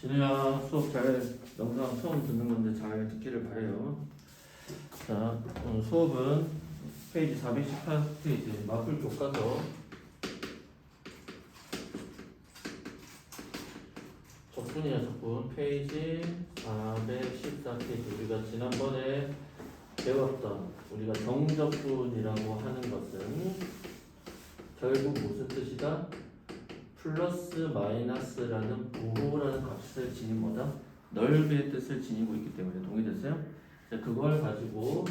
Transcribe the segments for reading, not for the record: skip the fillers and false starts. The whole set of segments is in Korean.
진우야 수업 잘 영상 처음 듣는 건데 잘 듣기를 바래요. 자, 오늘 수업은 페이지 418페이지 마플 교과서 적분이야 적분 페이지 414페이지 우리가 지난번에 배웠던 우리가 정적분이라고 하는 것은 결국 무슨 뜻이다? 플러스 마이너스라는 부호라는 값을 지닌 뭐다? 넓이의 뜻을 지니고 있기 때문에 동의됐어요? 자, 그걸 가지고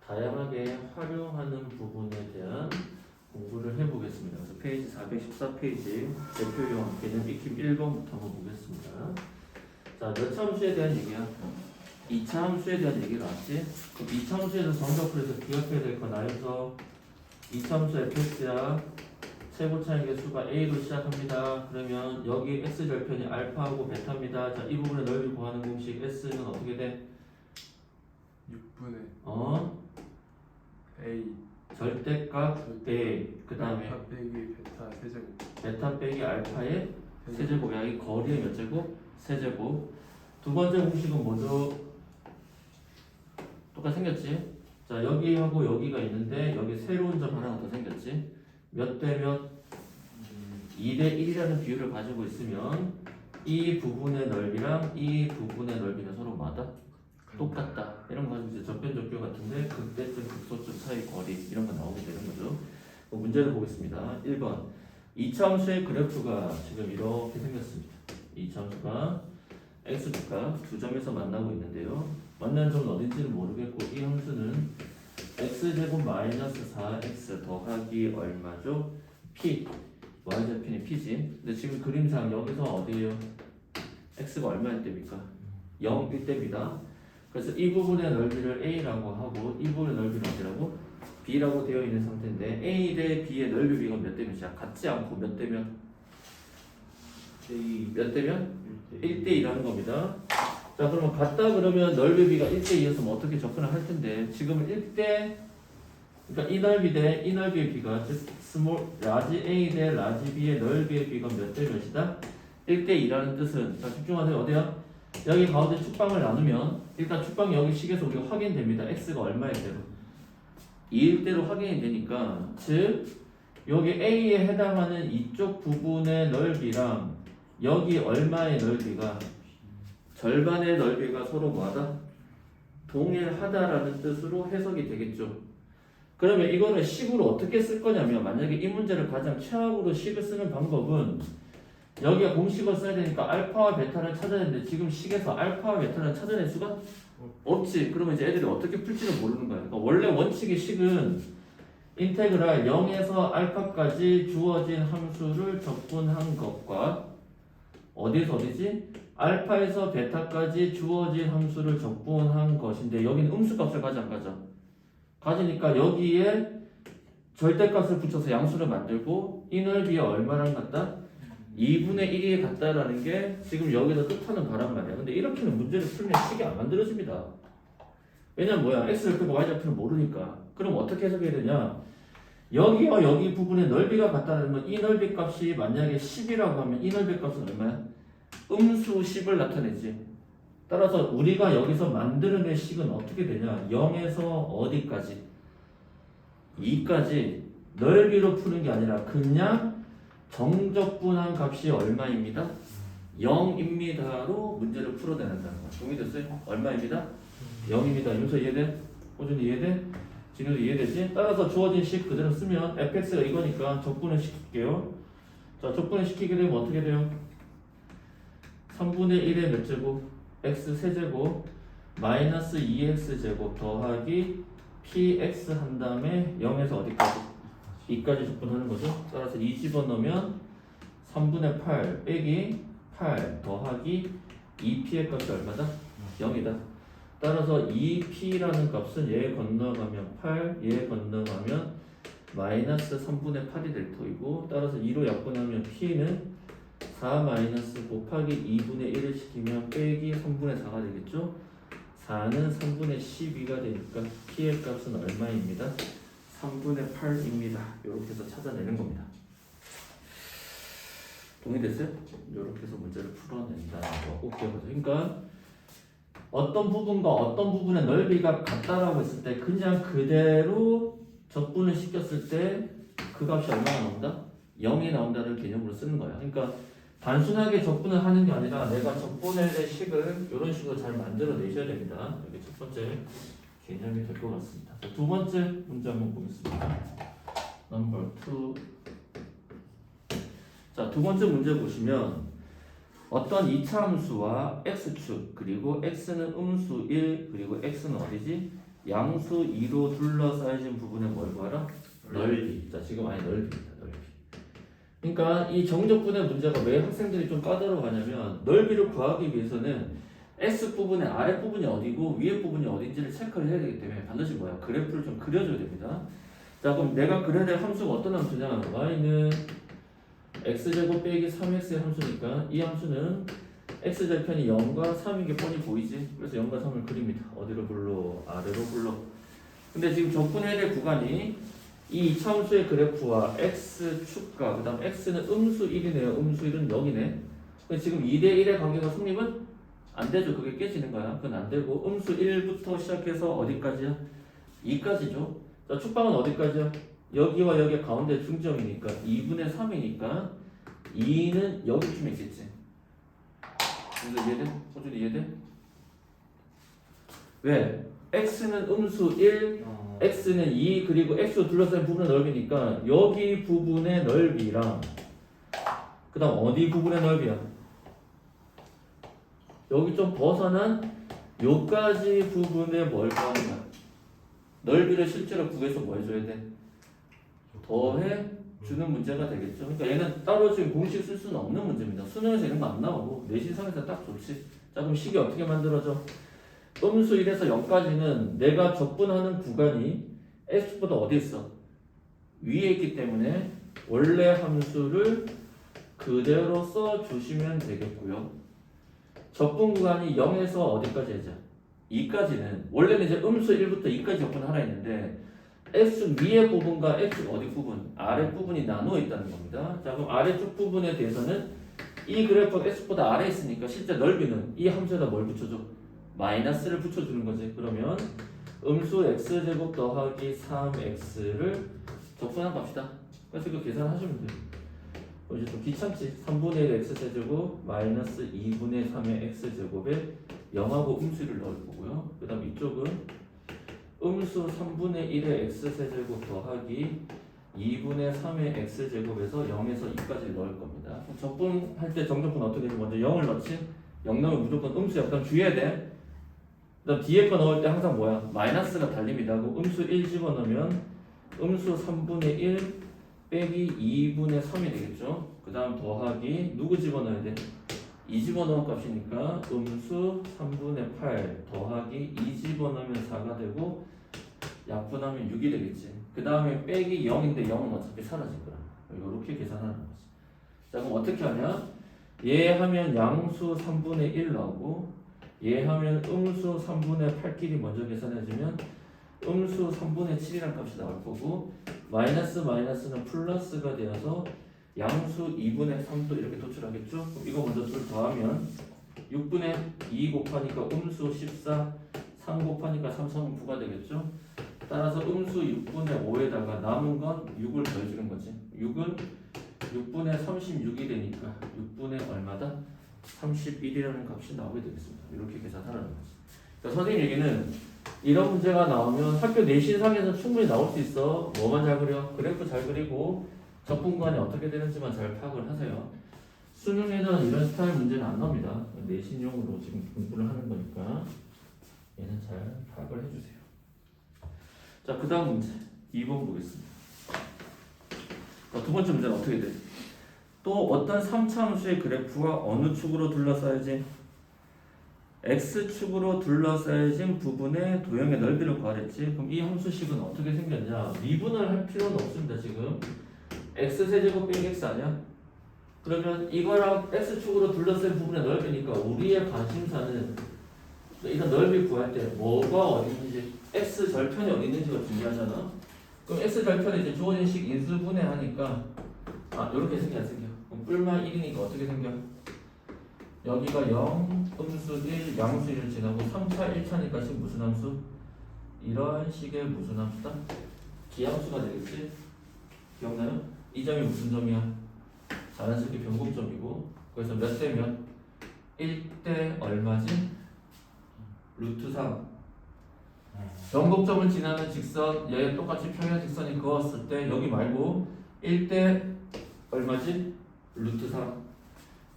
다양하게 활용하는 부분에 대한 공부를 해보겠습니다. 그래서 페이지 414페이지 대표용 개념 익힘 1번부터 한번 보겠습니다. 자, 몇 참수에 대한 얘기야? 2차 함수에 대한 얘기가 나왔지? 그럼 2차 함수에서 정적분에서 기억해야 될 건 알죠? 2차 함수 fx야 최고차의 개수가 a로 시작합니다. 그러면 여기 x절편이 알파하고 베타입니다. 자, 이 부분의 넓이 구하는 공식 s는 어떻게 돼? 6분의 a 절대값 a 그 다음에 알파 빼기 베타 세제곱 베타 빼기 알파의 세제곱이야. 이 거리의 몇 제곱? 세제곱. 두 번째 공식은 뭐죠? 똑같이 생겼지? 자, 여기하고 여기가 있는데 여기 새로운 점 하나가 더 생겼지? 몇 대 몇? 2대 1이라는 비율을 가지고 있으면 이 부분의 넓이랑 이 부분의 넓이가 서로 맞아? 똑같다. 이런 거 가지고 이제 접변적교 같은데 극대점, 극소점 사이 거리 이런 거 나오게 되는 거죠. 문제를 보겠습니다. 1번 2차 함수의 그래프가 지금 이렇게 생겼습니다. 2차 함수가 x축과 두 점에서 만나고 있는데요. 만나는 점은 어딘지는 모르겠고 이 함수는 x제곱 마이너스 4x 더하기 얼마죠? p y좌표는 p지. 근데 지금 그림상 여기서 어디에요? x가 얼마일 때입니까? 0일 때입니다. 그래서 이 부분의 넓이를 a라고 하고 이 부분의 넓이는 어디라고? b라고 되어 있는 상태인데 a 대 b의 넓이 비가 몇 대 몇이야? 같지 않고 몇 대 몇? 몇 대 몇? 1대 2라는 겁니다. 자, 그러면 같다 그러면 넓이 비가 1대 2였으면 어떻게 접근을 할 텐데 지금은 1대 그러니까 이 넓이 대 이 넓이의 비가 즉 스몰 라지 A 대 라지 B의 넓이의 비가 몇 대 몇이다? 1대 2라는 뜻은 자, 집중하세요. 어디야? 여기 가운데 축방을 나누면 일단 축방이 여기 식에서 우리가 확인됩니다. x가 얼마일 때로? 2일 때로 확인이 되니까 즉 여기 A에 해당하는 이쪽 부분의 넓이랑 여기 얼마의 넓이가 절반의 넓이가 서로 뭐하다? 동일하다라는 뜻으로 해석이 되겠죠. 그러면 이거는 식으로 어떻게 쓸 거냐면 만약에 이 문제를 가장 최악으로 식을 쓰는 방법은 여기가 공식을 써야 되니까 알파와 베타를 찾아야 되는데 지금 식에서 알파와 베타를 찾아낼 수가 없지. 그러면 이제 애들이 어떻게 풀지를 모르는 거야. 그러니까 원래 원칙의 식은 인테그랄 0에서 알파까지 주어진 함수를 적분한 것과 어디에서 어디지? 알파에서 베타까지 주어진 함수를 적분한 것인데 여기는 음수값을 가지 안 가져? 가지니까 여기에 절대값을 붙여서 양수를 만들고 이 넓이에 얼마랑 같다? 2분의 1이 같다라는 게 지금 여기서 뜻하는 바란 말이야. 근데 이렇게는 문제를 풀면 식이 안 만들어집니다. 왜냐면 뭐야? x절편 y절편을 모르니까. 그럼 어떻게 해석해야 되냐? 여기와 여기 부분의 넓이가 같다는 건 이 넓이 값이 만약에 10이라고 하면 이 넓이 값은 얼마야? 음수 10을 나타내지. 따라서 우리가 여기서 만들어낼 식은 어떻게 되냐? 0에서 어디까지? 2까지 넓이로 푸는 게 아니라 그냥 정적분한 값이 얼마입니다? 0입니다로 문제를 풀어내는다는 거야. 동의됐어요? 얼마입니다? 0입니다. 윤서 이해돼? 호준이 이해돼? 진우도 이해되지? 따라서 주어진 식 그대로 쓰면 fx가 이거니까 적분을 시킬게요. 자, 적분을 시키게 되면 어떻게 돼요? 3분의 1의 몇 제곱? x 세제곱 마이너스 2x 제곱 더하기 px 한 다음에 0에서 어디까지? 2까지 적분하는 거죠. 따라서 2 집어넣으면 3분의 8 빼기 8 더하기 2p의 값이 얼마다? 0이다. 따라서 2p라는 값은 얘 건너가면 8, 얘 건너가면 마이너스 3분의 8이 될 터이고 따라서 2로 약분하면 p는 4 마이너스 곱하기 2분의 1을 시키면 빼기 3분의 4가 되겠죠? 4는 3분의 12가 되니까 p의 값은 얼마입니다? 3분의 8입니다. 이렇게 해서 찾아내는 겁니다. 동의됐어요? 이렇게 해서 문제를 풀어낸다는 거 꼭 기억하세요. 그러니까 어떤 부분과 어떤 부분의 넓이가 같다라고 했을 때 그냥 그대로 적분을 시켰을 때 그 값이 얼마나 나온다? 0이 나온다는 개념으로 쓰는 거야. 그러니까 단순하게 적분을 하는 게 아니라 내가 적분할 때 식을 이런 식으로 잘 만들어 내셔야 됩니다. 이게 첫 번째 개념이 될 것 같습니다. 자, 두 번째 문제 한번 보겠습니다. 넘버 2. 자, 두 번째 문제 보시면 어떤 이차 함수와 x축 그리고 x는 음수 1 그리고 x는 어디지? 양수 2로 둘러싸여진 부분에 뭘 구하라? 넓이. 자, 지금 아예 넓이입니다. 넓이. 그러니까 이 정적분의 문제가 왜 학생들이 좀 까다로워하냐면 넓이를 구하기 위해서는 x 부분의 아래 부분이 어디고 위에 부분이 어딘지를 체크를 해야 되기 때문에 반드시 뭐야? 그래프를 좀 그려줘야 됩니다. 자, 그럼 내가 그려야 될 함수가 어떤 함수냐? y는 x제곱 빼기 3x의 함수니까 이 함수는 x절편이 0과 3인 게 뻔히 보이지? 그래서 0과 3을 그립니다. 어디로 불러? 아래로 불러. 근데 지금 적분해야 될 구간이 이 이차함수의 그래프와 x축과 그 다음 x는 음수 1이네요. 음수 1은 0이네. 근데 지금 2대1의 관계가 성립은 안 되죠. 그게 깨지는 거야. 그건 안 되고 음수 1부터 시작해서 어디까지야? 2까지죠. 자, 축방은 어디까지야? 여기와 여기 가운데 중점이니까 2분의 3이니까 2는 여기쯤에 있겠지. 그래서 이해돼? 호준이 이해돼? 왜? x는 음수 1, x는 2, 그리고 x로 둘러싸인 부분의 넓이니까 여기 부분의 넓이랑 그 다음 어디 부분의 넓이야? 여기 좀 벗어난 요까지 부분에 뭘 구하는 거야? 넓이를 실제로 구해서 뭐 해줘야 돼? 더해 주는 문제가 되겠죠. 그러니까 얘는 따로 지금 공식 쓸 수는 없는 문제입니다. 수능에서 이런 거 안 나오고 내신상에서 딱 좋지. 자, 그럼 식이 어떻게 만들어져? 음수 1에서 0까지는 내가 적분하는 구간이 x보다 어디 있어? 위에 있기 때문에 원래 함수를 그대로 써주시면 되겠고요. 적분 구간이 0에서 어디까지 하자? 2까지는 원래는 이제 음수 1부터 2까지 적분하라 했는데 x 위의 부분과 x 어디 부분? 아래 부분이 나누어 있다는 겁니다. 자, 그럼 아래쪽 부분에 대해서는 이 그래프가 x보다 아래에 있으니까 실제 넓이는 이 함수에다 뭘 붙여줘? 마이너스를 붙여주는 거지. 그러면 음수 x제곱 더하기 3x를 적분한 값이다. 그래서 이거 계산하시면 돼요. 이제 좀 귀찮지. 3분의 1 x제곱 마이너스 2분의 3의 x제곱에 0하고 음수 1을 넣을 거고요. 그 다음 이쪽은 음수 3분의 1의 x세제곱 더하기 2분의 3의 x제곱에서 0에서 2까지 넣을 겁니다. 적분할 때 정적분 어떻게 되지? 먼저 0을 넣지? 0 넣으면 무조건 음수야. 그 다음 주의해야 돼. 그 다음 뒤에 거 넣을 때 항상 뭐야? 마이너스가 달립니다. 그럼 음수 1 집어넣으면 음수 3분의 1 빼기 2분의 3이 되겠죠. 그 다음 더하기 누구 집어넣어야 돼? 2 집어넣은 값이니까 음수 3분의 8 더하기 2 집어넣으면 4가 되고 약분하면 6이 되겠지. 그 다음에 빼기 0인데 0은 어차피 사라질 거야. 이렇게 계산하는 거지. 자, 그럼 어떻게 하냐? 얘 하면 양수 3분의 1 나오고 얘 하면 음수 3분의 8끼리 먼저 계산해주면 음수 3분의 7이라는 값이 나올 거고 마이너스 마이너스는 플러스가 되어서 양수 2분의 3도 이렇게 도출하겠죠? 그럼 이거 먼저 둘 더하면 6분의 2 곱하니까 음수 14 3 곱하니까 3, 3은 9가 되겠죠? 따라서 음수 6분의 5에다가 남은 건 6을 더해주는 거지. 6은 6분의 36이 되니까 6분의 얼마다? 31이라는 값이 나오게 되겠습니다. 이렇게 계산하라는 거지. 그러니까 선생님 얘기는 이런 문제가 나오면 학교 내신상에서 충분히 나올 수 있어. 뭐만 잘 그려? 그래프 잘 그리고 적분 구간이 어떻게 되는지만 잘 파악을 하세요. 수능에는 이런 스타일 문제는 안 나옵니다. 내신용으로 지금 공부를 하는 거니까 얘는 잘 파악을 해주세요. 자, 그 다음 문제 2번 보겠습니다. 두 번째 문제는 어떻게 돼? 또 어떤 3차 함수의 그래프가 어느 축으로 둘러싸여진 x축으로 둘러싸여진 부분의 도형의 넓이를 구하랬지. 그럼 이 함수식은 어떻게 생겼냐? 미분을 할 필요는 없습니다. 지금 x세제곱 빼기 x 아니야? 그러면 이거랑 x축으로 둘러싸인 부분의 넓이니까 우리의 관심사는 이런 넓이 구할 때 뭐가 어디 있는지 x절편이 어디 있는지가 중요하잖아. 그럼 x절편에 이제 주어진 식 인수분해하니까 이렇게 생겨. 그럼 얼마 1이니까 어떻게 생겨? 여기가 0, 음수 1, 양수 1을 지나고 3차, 1차니까 지금 무슨 함수? 이런 식의 무슨 함수다? 기함수가 되겠지? 기억나요? 이 점이 무슨 점이야? 자연스럽게 변곡점이고 그래서 몇 대면? 1대 얼마지? 루트 3 변곡점을 지나는 직선 얘 똑같이 평행 직선이 그었을 때 여기 말고 1대 얼마지? 루트 3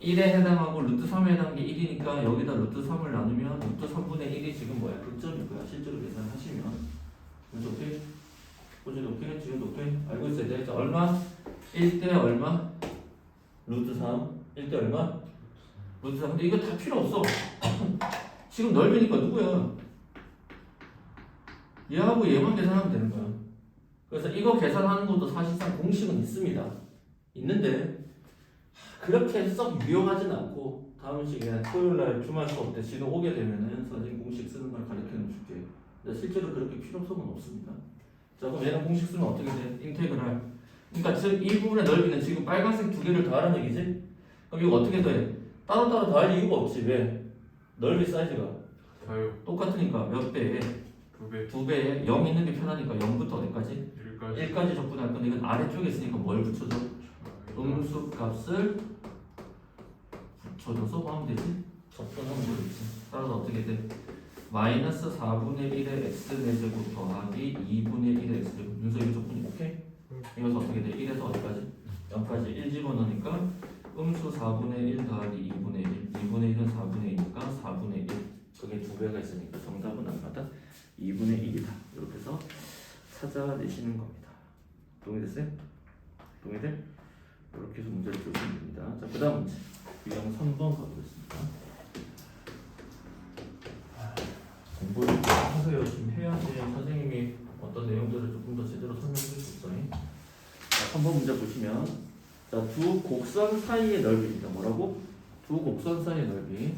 1에 해당하고 루트 3에 해당하는 게 1이니까 여기다 루트 3을 나누면 루트 3분의 1이 지금 뭐야? 극점일 거야. 실제로 계산하시면 그래서 오케이? 꼬지도 오케이? 지금도 오케이? 알고 있어야 돼. 자, 얼마? 1대 얼마? 루트 3 1대 얼마? 루트 3 근데 이거 다 필요 없어. 지금 넓이니까 누구야? 얘하고 얘만 계산하면 되는 거야. 그래서 이거 계산하는 것도 사실상 공식은 있습니다. 있는데 그렇게 썩 유용하지는 않고 다음 시간에 토요일날 주말 수업 때 지금 오게 되면은 선생님 공식 쓰는 걸 가르쳐 줄게요. 근데 실제로 그렇게 필요성은 없습니다. 자 그럼 얘는 공식 쓰면 어떻게 돼? 인테그랄. 그러니까 즉 이 부분의 넓이는 지금 빨간색 두 개를 더하라는 얘기지? 그럼 이거 어떻게 돼? 따로따로 더할 이유가 없지. 왜? 넓이 사이즈가 다요. 똑같으니까 몇 배에? 2배. 2배에 0 있는 게 편하니까 0부터 어디까지? 1까지. 1까지 적분할 건데 이건 아래쪽에 있으니까 뭘 붙여줘? 음수 값을 붙여줘서 하면 되지? 적분하면 되겠지. 따라서 어떻게 돼? 마이너스 4분의 1의 x제곱 더하기 2분의 1의 x제곱. 윤서 이거 적분이 오케이? 이것은 어떻게 돼? 1에서 어디까지? 0까지 1 집어넣으니까 음수 4분의 1 더하기 2분의 1 2분의 1은 4분의 2니까 4분의 1 그게 2배가 있으니까 정답은 얼마다? 2분의 1이다. 이렇게 해서 찾아내시는 겁니다. 동의됐어요? 동의돼? 이렇게 해서 문제를 풀시면 됩니다. 자, 그 다음 문제 유형 3번 가보겠습니다. 공부를 좀 하세요. 지금 해야지 선생님이 어떤 내용들을 조금 더 제대로 설명해 줄 수 있어요. 자, 3번 문제 보시면 자, 두 곡선 사이의 넓이입니다. 뭐라고? 두 곡선 사이의 넓이.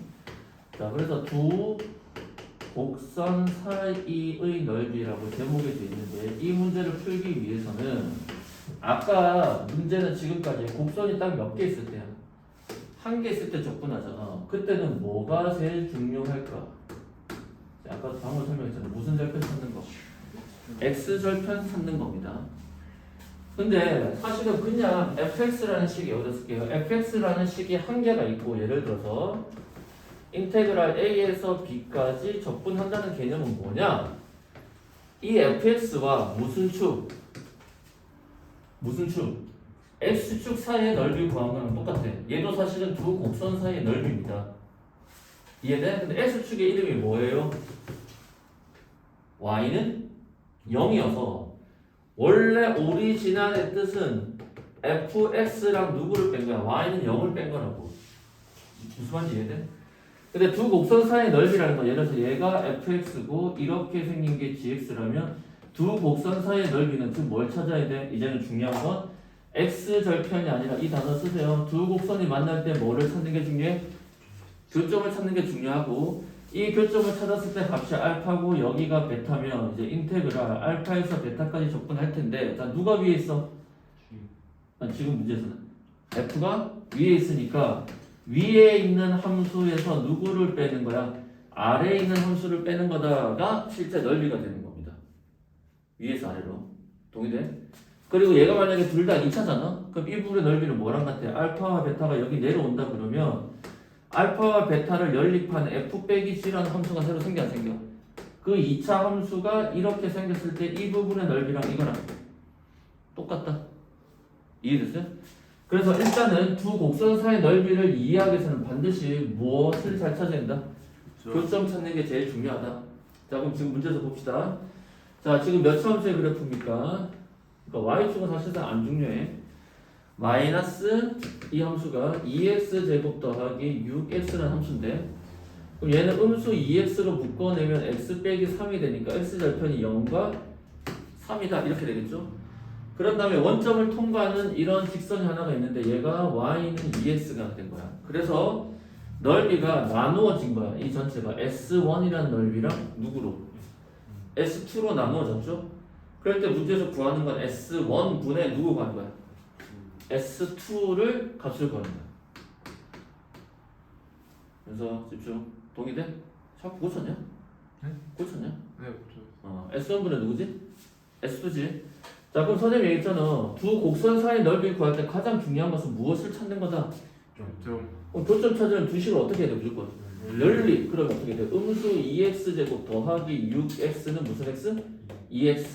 자, 그래서 두 곡선 사이의 넓이라고 제목이 되어 있는데 이 문제를 풀기 위해서는 아까 문제는 지금까지 곡선이 딱 몇 개 있을 때야? 한 개 있을 때 접근하잖아. 그때는 뭐가 제일 중요할까? 아까 방금 설명했잖아. 무슨 절편 찾는 거? x절편 찾는 겁니다. 근데 사실은 그냥 fx라는 식이 여기다 쓸게요. fx라는 식이 한 개가 있고 예를 들어서 인테그랄 a에서 b까지 적분한다는 개념은 뭐냐? 이 fx와 무슨 축? 무슨 축? x축 사이의 넓이 구한 거랑 똑같아. 얘도 사실은 두 곡선 사이의 넓이입니다. 이해돼? 근데 x축의 이름이 뭐예요? y는 0이어서 원래 오리지널의 뜻은 fx랑 누구를 뺀 거야? y는 0을 뺀 거라고. 무슨 말인지 이해돼? 근데 두 곡선 사이의 넓이라는 건 예를 들어서 얘가 fx고 이렇게 생긴 게 gx라면 두 곡선 사이의 넓이는 지금 뭘 찾아야 돼? 이제는 중요한 건 x절편이 아니라 이 단어 쓰세요. 두 곡선이 만날 때 뭐를 찾는 게 중요해? 교점을 찾는 게 중요하고 이 교점을 찾았을 때 값이 알파고 여기가 베타면 이제 인테그랄 알파에서 베타까지 접근할 텐데 자 누가 위에 있어? 지금 문제에서는 f가 위에 있으니까 위에 있는 함수에서 누구를 빼는 거야? 아래에 있는 함수를 빼는 거다가 실제 넓이가 되는 겁니다. 위에서 아래로. 동의돼? 그리고 얘가 만약에 둘 다 2차잖아? 그럼 이 부분의 넓이는 뭐랑 같아? 알파와 베타가 여기 내려온다 그러면 알파와 베타를 연립한 f 빼기 g라는 함수가 새로 생겨 안 생겨? 그 2차 함수가 이렇게 생겼을 때 이 부분의 넓이랑 이거랑 똑같다. 이해됐어요? 그래서 일단은 두 곡선 사이의 넓이를 이해하기 위해서는 반드시 무엇을 잘 찾아야 된다? 교점 찾는 게 제일 중요하다. 자 그럼 지금 문제에서 봅시다. 자 지금 몇 차 함수의 그래프입니까? 그러니까 y축은 사실상 안 중요해. 마이너스 이 함수가 2x제곱 더하기 6x라는 함수인데 그럼 얘는 음수 2x로 묶어내면 x 빼기 3이 되니까 x절편이 0과 3이다 이렇게 되겠죠? 그런 다음에 원점을 통과하는 이런 직선이 하나가 있는데 얘가 y는 2x가 된 거야. 그래서 넓이가 나누어진 거야. 이 전체가 s1이라는 넓이랑 누구로? s2로 나누어졌죠? 그럴 때 문제에서 구하는 건 s1분의 누구 구하는 거야? S2를 값을 구하는 거야. 그래서 집중. 동의돼? 자꾸 고쳤냐? 네? 고쳤냐? 네, 그렇죠. S1분의 누구지? S2지. 자, 그럼 선생님이 얘기했잖아. 두 곡선 사이 넓이 구할 때 가장 중요한 것은 무엇을 찾는 거다? 좀 교점 찾으려면 두 식을 어떻게 해야 돼? 무조건 널리. 그러면 어떻게 돼? 음수 2x제곱 더하기 6x는 무슨 x? 2x.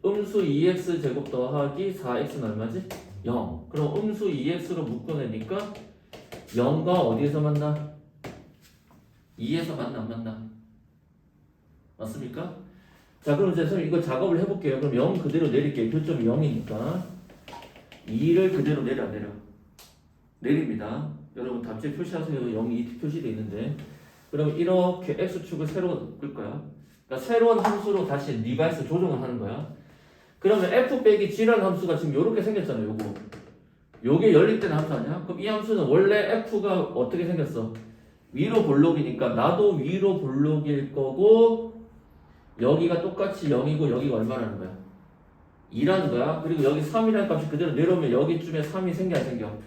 음수 2x제곱 더하기 4x는 얼마지? 0. 그럼 음수 2x로 묶어내니까 0과 어디에서 만나? 2에서 만나 안 만나? 맞습니까? 자, 그럼 이제 선생님 이거 작업을 해볼게요. 그럼 0 그대로 내릴게요. 교점이 0이니까 2를 그대로 내려 안 내려? 내립니다. 여러분 답지 표시하세요. 0이 표시되어 있는데 그럼 이렇게 x축을 새로 끌 거야. 그러니까 새로운 함수로 다시 리바이스 조정을 하는 거야. 그러면 f 빼기 g라는 함수가 지금 이렇게 생겼잖아요. 요거 요게 연립되는 함수 아니야? 그럼 이 함수는 원래 f가 어떻게 생겼어? 위로 볼록이니까 나도 위로 볼록일 거고 여기가 똑같이 0이고 여기가 얼마라는 거야? 2라는 거야. 그리고 여기 3이라는 값이 그대로 내려오면 여기쯤에 3이 생겨 안 생겨?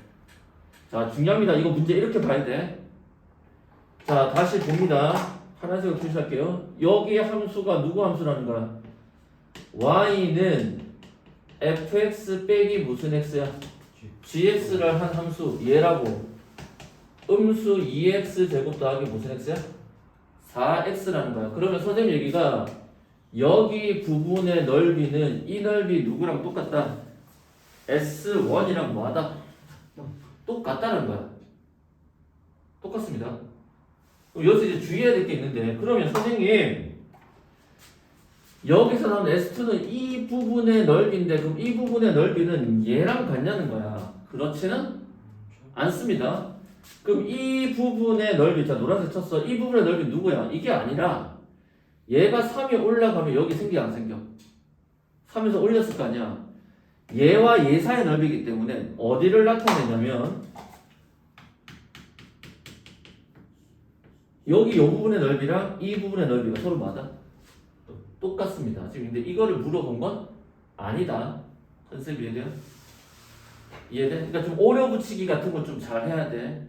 자, 중요합니다. 이거 문제 이렇게 봐야 돼. 자, 다시 봅니다. 파란색으로 표시할게요. 여기의 함수가 누구 함수라는 거야? y는 fx 빼기 무슨 x야? gx를 한 함수 얘라고. 음수 2x 제곱 더하기 무슨 x야? 4x라는 거야. 그러면 선생님 얘기가 여기 부분의 넓이는 이 넓이 누구랑 똑같다? S1이랑 뭐하다? 똑같다는 거야. 똑같습니다. 그럼 여기서 이제 주의해야 될 게 있는데 그러면 선생님 여기서 나오는 S2는 이 부분의 넓이인데 그럼 이 부분의 넓이는 얘랑 같냐는 거야. 그렇지는 않습니다. 그럼 이 부분의 넓이, 자 노란색 쳤어. 이 부분의 넓이 누구야? 이게 아니라 얘가 3이 올라가면 여기 생겨 안 생겨? 3에서 올렸을 거 아니야. 얘와 얘 사이의 넓이기 때문에 어디를 나타내냐면 여기 이 부분의 넓이랑 이 부분의 넓이가 서로 맞아? 똑같습니다. 지금 근데 이거를 물어본 건 아니다. 컨셉 이해돼요? 이해돼? 그러니까 좀 오려 붙이기 같은 거 좀 잘 해야 돼.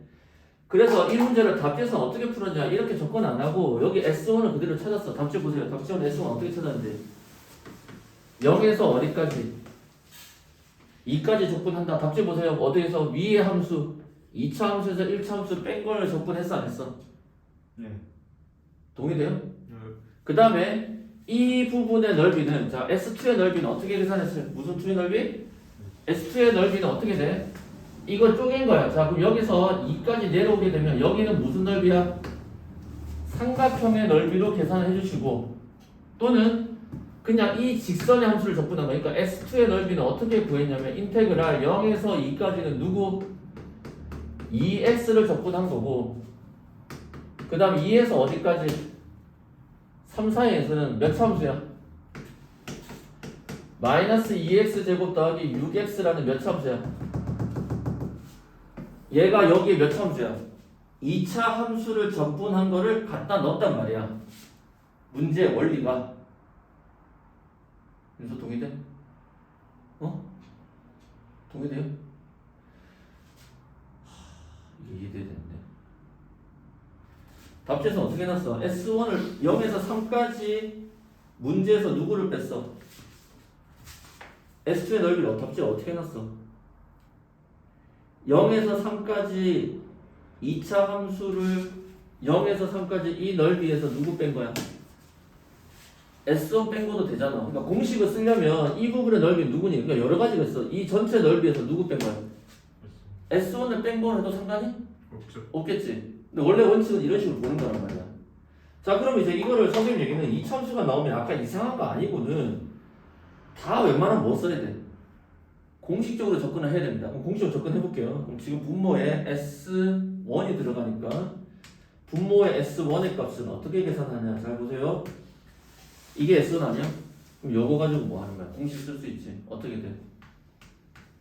그래서 이 문제를 답지에서 어떻게 풀었냐 이렇게 접근 안 하고 여기 S1을 그대로 찾았어. 답지 보세요. 답지원 S1 어떻게 찾았는데 0에서 어디까지? 2까지 접근한다. 답지 보세요. 어디에서 위의 함수 2차 함수에서 1차 함수 뺀 걸 접근했어 안 했어? 네. 동의돼요? 그 다음에 이 부분의 넓이는 자 S2의 넓이는 어떻게 계산했어요? 무슨 2의 넓이? S2의 넓이는 어떻게 돼? 이걸 쪼갠 거야. 자 그럼 여기서 2까지 내려오게 되면 여기는 무슨 넓이야? 삼각형의 넓이로 계산을 해주시고 또는 그냥 이 직선의 함수를 접근한 거야. 그러니까 S2의 넓이는 어떻게 구했냐면 인테그랄 0에서 2까지는 누구? 2x를 접근한 거고 그 다음 2에서 어디까지? 3 사이에서는 몇 차 함수야? 마이너스 2x 제곱 더하기 6x라는 몇 차 함수야? 얘가 여기에 몇 차 함수야? 2차 함수를 접근한 거를 갖다 넣었단 말이야. 문제의 원리가. 윤서 동의돼? 동의돼요? 이게 이해돼야 되는데. 답지에서 어떻게 해놨어? S1을 0에서 3까지 문제에서 누구를 뺐어? S2의 넓이를 답지에 어떻게 해놨어? 0에서 3까지 2차 함수를 0에서 3까지 이 넓이에서 누구 뺀 거야? S1 뺀 거도 되잖아. 그러니까 공식을 쓰려면 이 부분의 넓이는 누구니? 그러니까 여러 가지가 있어. 이 전체 넓이에서 누구 뺀 거야? S1을 뺀 거는 해도 상관이? 없죠. 없겠지. 근데 원래 원칙은 이런 식으로 보는 거란 말이야. 자, 그럼 이제 이거를 선생님 얘기는 이 참수가 나오면 약간 이상한 거 아니고는 다 웬만하면 뭐 써야 돼? 공식적으로 접근을 해야 됩니다. 그럼 공식적으로 접근해 볼게요. 그럼 지금 분모에 S1이 들어가니까 분모의 S1의 값은 어떻게 계산하냐? 잘 보세요. 이게 S1 아니야? 그럼 요거 가지고 뭐 하는 거야? 공식 쓸 수 있지. 어떻게 돼?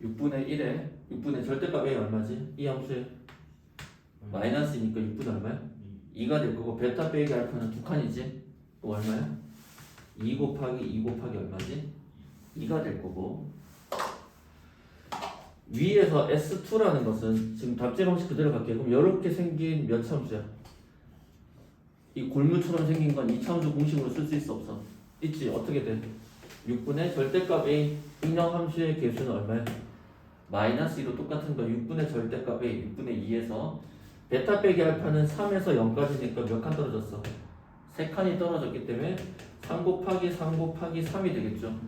6분의 1에 6분의 절대값 A 얼마지? 이 함수에 마이너스니까 6분의 얼마야? 2가 될 거고 베타 빼기 알파는 두 칸이지? 또 얼마야? 2 곱하기 2 곱하기 얼마지? 2가 될 거고 위에서 S2라는 것은 지금 답제 방식 그대로 갈게요. 그럼 이렇게 생긴 몇 참수야? 이 골무처럼 생긴 건 이차원수 공식으로 쓸 수 있어 없어? 있지. 어떻게 돼? 6분의 절대값 A 인형 함수의 개수는 얼마야? 마이너스 2로 똑같은 거 6분의 절대값 A 6분의 2에서 베타 빼기 알파는 3에서 0까지니까 몇 칸 떨어졌어? 3칸이 떨어졌기 때문에 3 곱하기 3 곱하기 3이 되겠죠.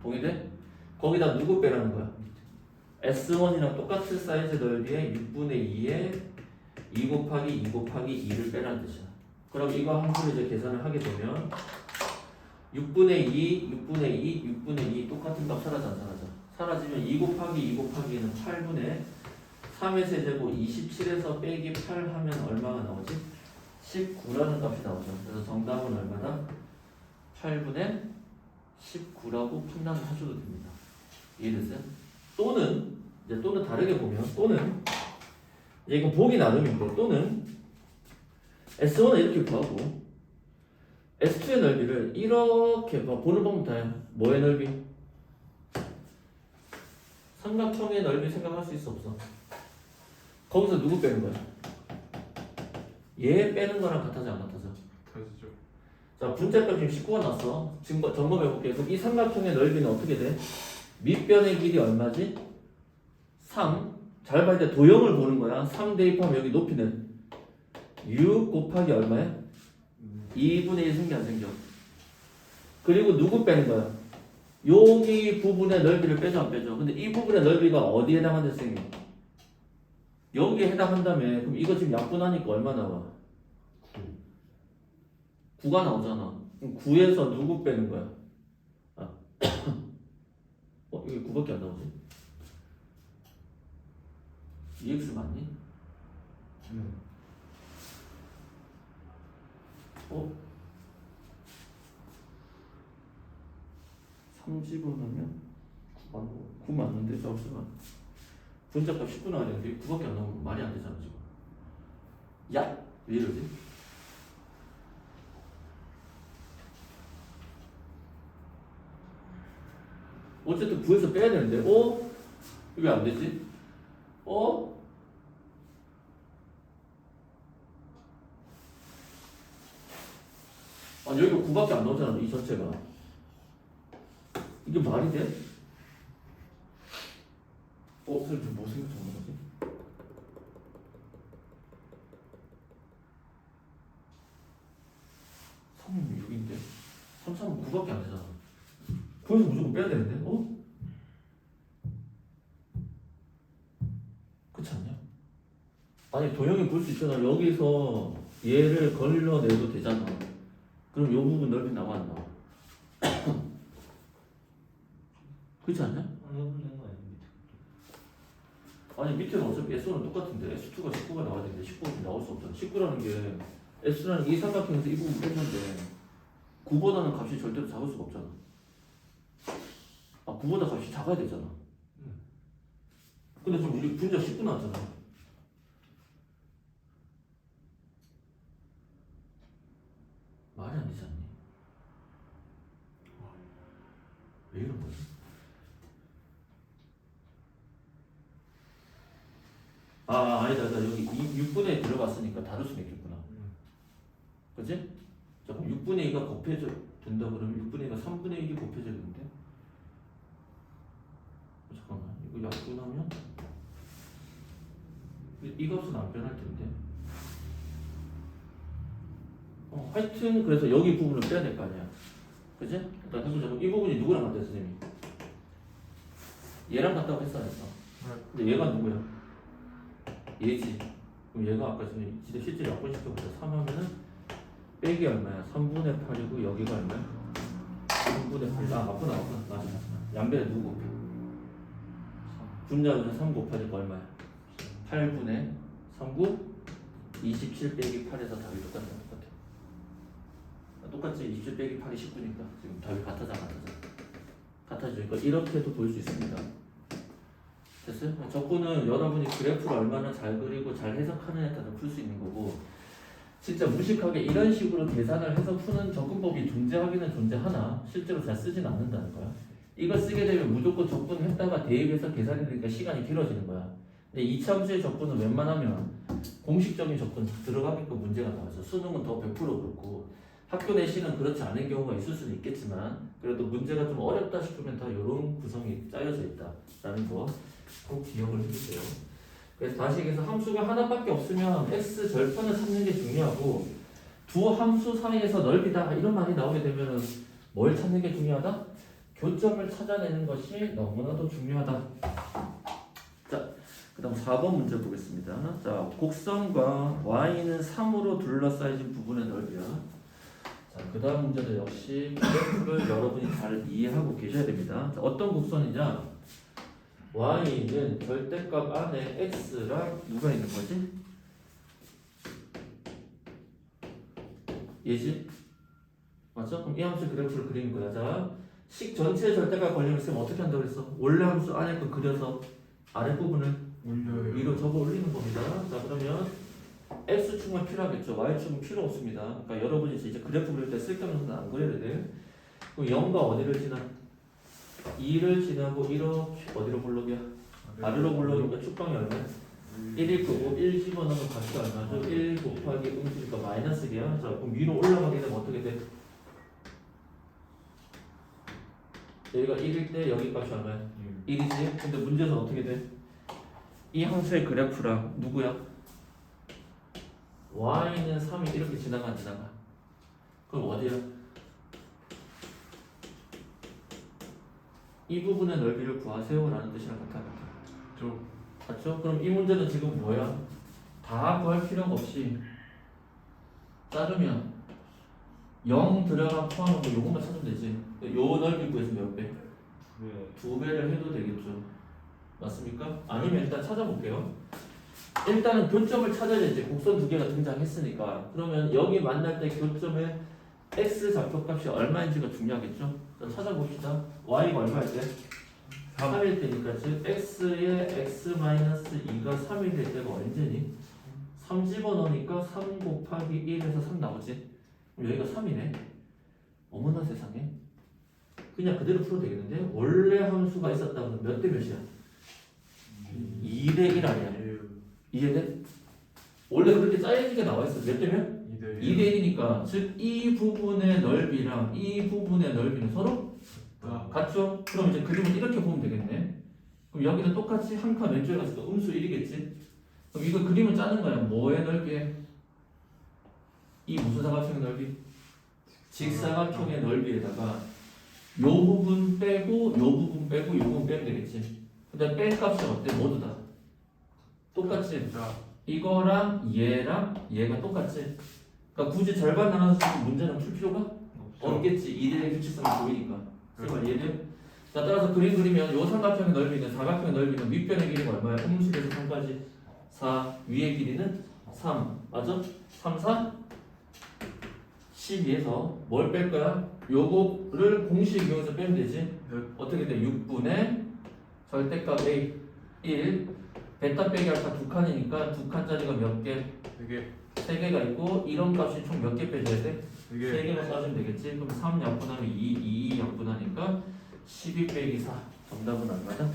동의돼? 거기다 누구 빼라는 거야? S1이랑 똑같은 사이즈 넓이에 6분의 2에 2 곱하기 2 곱하기 2를 빼라는 뜻이야. 그럼 이거 함수를 이제 계산을 하게 되면 6분의 2, 6분의 2, 6분의 2 똑같은 값 사라져 안 사라져? 사라지면 2 곱하기 2 곱하기는 8분의 3의 세제곱 27에서 빼기 8 하면 얼마가 나오지? 19라는 값이 나오죠. 그래서 정답은 얼마다? 8분의 19라고 판단을 하셔도 됩니다. 이해됐어요? 또는 이제 또는 다르게 보면 또는 이제 이건 보기 나름인데 또는 S1은 이렇게 구하고 S2의 넓이를 이렇게 보는 방법 다야. 뭐의 넓이? 삼각형의 넓이 생각할 수 있어 없어? 거기서 누구 빼는 거야? 얘 빼는 거랑 같아져 안 같아져? 다시죠. 자, 분자값 지금 19가 났어. 지금 점검해 볼게요. 그럼 이 삼각형의 넓이는 어떻게 돼? 밑변의 길이 얼마지? 3. 잘 봐야 돼. 도형을 보는 거야. 3 대입하면 여기 높이는 6 곱하기 얼마야? 2분의 1 생겨 안 생겨? 그리고 누구 빼는 거야? 여기 부분의 넓이를 빼죠 안 빼죠? 근데 이 부분의 넓이가 어디에 해당하는 생겨? 여기에 해당한다며. 그럼 이거 지금 약분하니까 얼마 나와? 9가 나오잖아. 그럼 9에서 누구 빼는 거야? 아. 여기 9밖에 안 나오지? EX 맞니? 어? 3집어넣으면 9 맞는데? 잠시만. 분자값 19 나와야 되는데 9밖에 안 나오면 말이 안 되잖아 지금. 야! 왜 이러지? 어쨌든 9에서 빼야 되는데 어? 왜 안 되지? 어? 아니 여기가 9밖에 안 나오잖아 이 전체가. 이게 말이 돼? 선생님 뭐 생각하는 거지? 삼은 6인데 3, 3은 9밖에 안 되잖아. 9에서 무조건 빼야 되는데? 그렇지 않냐? 아니 도형이 볼 수 있잖아. 여기서 얘를 걸러내도 되잖아. 그럼 요 부분 넓이 나와 안 나와? 그렇지 않냐? 아니 밑에는 어차피 S1은 똑같은데 S2가 19가 나와야 되는데 19가 나올 수 없잖아. 19라는 게 S라는 이 삼각형에서 이 부분 뺐는데 9보다는 값이 절대로 작을 수가 없잖아. 9보다 값이 작아야 되잖아. 근데 지금 우리 분자 19 나왔잖아. 말이 안 되지 않니? 왜 이런 거지? 아니다. 여기 6분의 1 들어갔으니까 다를 수는 있겠구나. 그치? 자, 그럼 6분의 2가 곱해져 된다 그러면 6분의 2가 3분의 1이 곱해져야되는데 잠깐만, 이거 약분하면 이 값은 안 변할 텐데. 하여튼 그래서 여기 부분을 빼야 될 거 아니야. 그치? 일단 해보자. 이 부분이 누구랑 같아, 선생님이? 얘랑 같다고 했어, 안 했어? 근데 얘가 누구야? 얘지. 그럼 얘가 아까 전에 실제로 약분시켜보자. 3 하면은 빼기 얼마야? 3분의 8이고 여기가 얼마야? 3분의 8. 맞구나. 맞아. 양변에 누구 곱해? 분자는 3 곱하니까 얼마야? 8분의 3구 27 빼기 8에서 답이 똑같아. 똑같지? 27 빼기 8이 19니까 지금 답이 같아지니까 이렇게도 볼 수 있습니다. 됐어요? 적분은 여러분이 그래프를 얼마나 잘 그리고 잘 해석하느냐에 따라 풀 수 있는 거고, 진짜 무식하게 이런 식으로 계산을 해서 푸는 접근법이 존재하기는 존재하나 실제로 잘 쓰진 않는다는 거야. 이거 쓰게 되면 무조건 적분했다가 대입해서 계산이 되니까 시간이 길어지는 거야. 근데 이차함수의 적분은 웬만하면 공식적인 적분 들어가게끔 문제가 나와서 수능은 더 100% 그렇고 학교 내신은 그렇지 않은 경우가 있을 수는 있겠지만 그래도 문제가 좀 어렵다 싶으면 다 이런 구성이 짜여져 있다라는 거 꼭 기억을 해주세요. 그래서 다시 얘기해서 함수가 하나밖에 없으면 x 절편을 찾는 게 중요하고 두 함수 사이에서 넓이다 이런 말이 나오게 되면은 뭘 찾는 게 중요하다? 교점을 찾아내는 것이 너무나도 중요하다. 자, 그 다음 4번 문제 보겠습니다. 자, 곡선과 y는 3으로 둘러싸여진 부분의 넓이야. 자, 그 다음 문제도 역시 그래프를 여러분이 잘 이해하고 계셔야 됩니다. 자, 어떤 곡선이냐? y는 절대값 안에 x랑 누가 있는 거지? 얘지? 맞죠? 그럼 이 함수 그래프를 그리는 거야. 자, 식 전체 절대값 걸리면 쌤 어떻게 한다고 그랬어? 원래 함수 안에 거 그려서 아랫부분을 올려요. 위로 접어 올리는 겁니다. 자, 그러면 x축만 필요하겠죠. y축은 필요 없습니다. 그러니까 여러분이 이제 그래프 그릴 때 쓸데없는 건 안 그려야 돼. 그럼 0과 어디를 지나? 2를 지나고 이렇게 어디로 볼록이야? 아래로 볼록이니까 축방이 얼마야? 1일 거고 1 집어넣으면 값이 얼마죠? 1 곱하기 음수니까 마이너스 개야. 자, 그럼 위로 올라가게 되면 어떻게 돼? 여기가 1일 때 여기 값이 얼마야? 1이지? 근데 문제에서 어떻게 돼? 이 함수의 그래프랑 누구야? y는 3이 이렇게 지나가 안 지나가? 그럼 어디야? 이 부분의 넓이를 구하세요 라는 뜻이랑 같아. 좀 맞죠? 그럼 이 문제는 지금 뭐야? 다 구할 필요가 없이 자르면 0 들어간 포함한 거 요것만 찾으면 되지. 요 넓이 구해서 몇 배? 네. 2배를 해도 되겠죠. 맞습니까? 아니면 일단 찾아볼게요. 일단은 교점을 찾아야 되지. 곡선 두 개가 등장했으니까. 그러면 여기 만날 때 교점의 x 좌표값이 얼마인지가 중요하겠죠. 자, 찾아봅시다. y가 얼마일 때? 3일 때니까 즉 x의 x-2가 3일 될 때가 언제니? 3 집어넣으니까 3 곱하기 1에서 3 나오지? 그럼 여기가 3이네. 어머나 세상에. 그냥 그대로 풀어도 되겠는데 원래 함수가 있었다 그러면 몇 대 몇이야? 2대 1 아니야? 이해돼? 원래 그렇게 짜여지게 나와있어. 몇 대면? 2대 1이니까 즉 이 부분의 넓이랑 이 부분의 넓이는 서로 같죠? 그럼 이제 그림을 이렇게 보면 되겠네. 그럼 여기는 똑같이 한 칸 왼쪽에 갔을 때 음수 1이겠지? 그럼 이거 그림을 짜는 거야. 뭐의 넓이에? 이 무슨 사각형의 넓이? 직사각형의 넓이에다가 요 부분 빼고 요 부분 빼고 요 부분 빼면 되겠지. 근데 뺀 값이 어때? 모두 다 똑같지? 이거랑 얘랑 얘가 똑같지? 그러니까 굳이 절반 나눠서 쓰고 문제는 풀 필요가 없겠지. 2대1 규칙성이 보이니까. 정말 얘를 자, 따라서 그림 그리면 요 삼각형의 넓이는 사각형의 넓이는 밑변의 길이가 얼마야? 음수에서 3까지 4, 위의 길이는 3 맞아? 3, 4 12에서 뭘 뺄 거야? 요거를 공식 이용해서 빼면 되지. 어떻게 돼? 6분의 절대값 A 1 베타 빼기 알파 두 칸이니까 두 칸짜리가 몇 개? 3개가 있고 이런 값이 총 몇 개 빼줘야 돼? 3개만 따주면 되겠지. 그럼 3 약분하면 2 약분하니까 12 빼기 4 정답은 얼마다?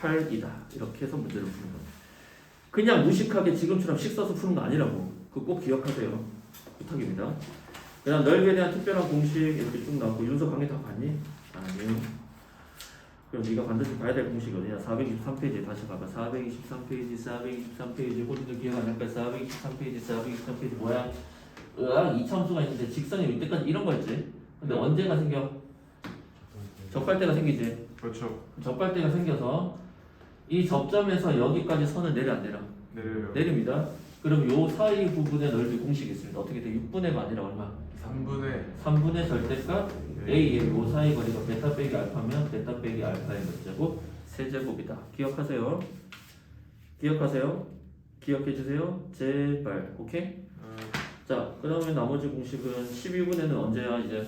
8이다. 이렇게 해서 문제를 푸는 거야. 그냥 무식하게 지금처럼 식 써서 푸는 거 아니라고. 그거 꼭 기억하세요. 부탁입니다. 그냥 넓이에 대한 특별한 공식 이렇게 쭉 나오고 윤서 강의 다 봤니? 아니요. 그럼 네가 반드시 봐야 될 공식이 어디냐? 423페이지에 다시 가봐. 423페이지, 423페이지. 본인도 기억 안 할까? 423페이지, 423페이지 뭐야? 으악, 이차함수가 있는데 직선이 이때까지 이런 거였지. 근데 언제가 생겨? 접발대가 생기지. 그렇죠. 접발대가 생겨서 이 접점에서 여기까지 선을 내려 안 내려? 내려요. 내립니다. 그럼 요 사이 부분의 넓이 공식이 있습니다. 어떻게 돼? 6분의 아니라 얼마? 3분의 절대값 A의 요 사이 거리가 베타 빼기 알파면 베타 빼기 알파의 몇 제곱? 세제곱이다. 기억하세요. 기억하세요. 기억해 주세요. 제발. 오케이? 자, 그러면 나머지 공식은 12분에는 언제야? 이제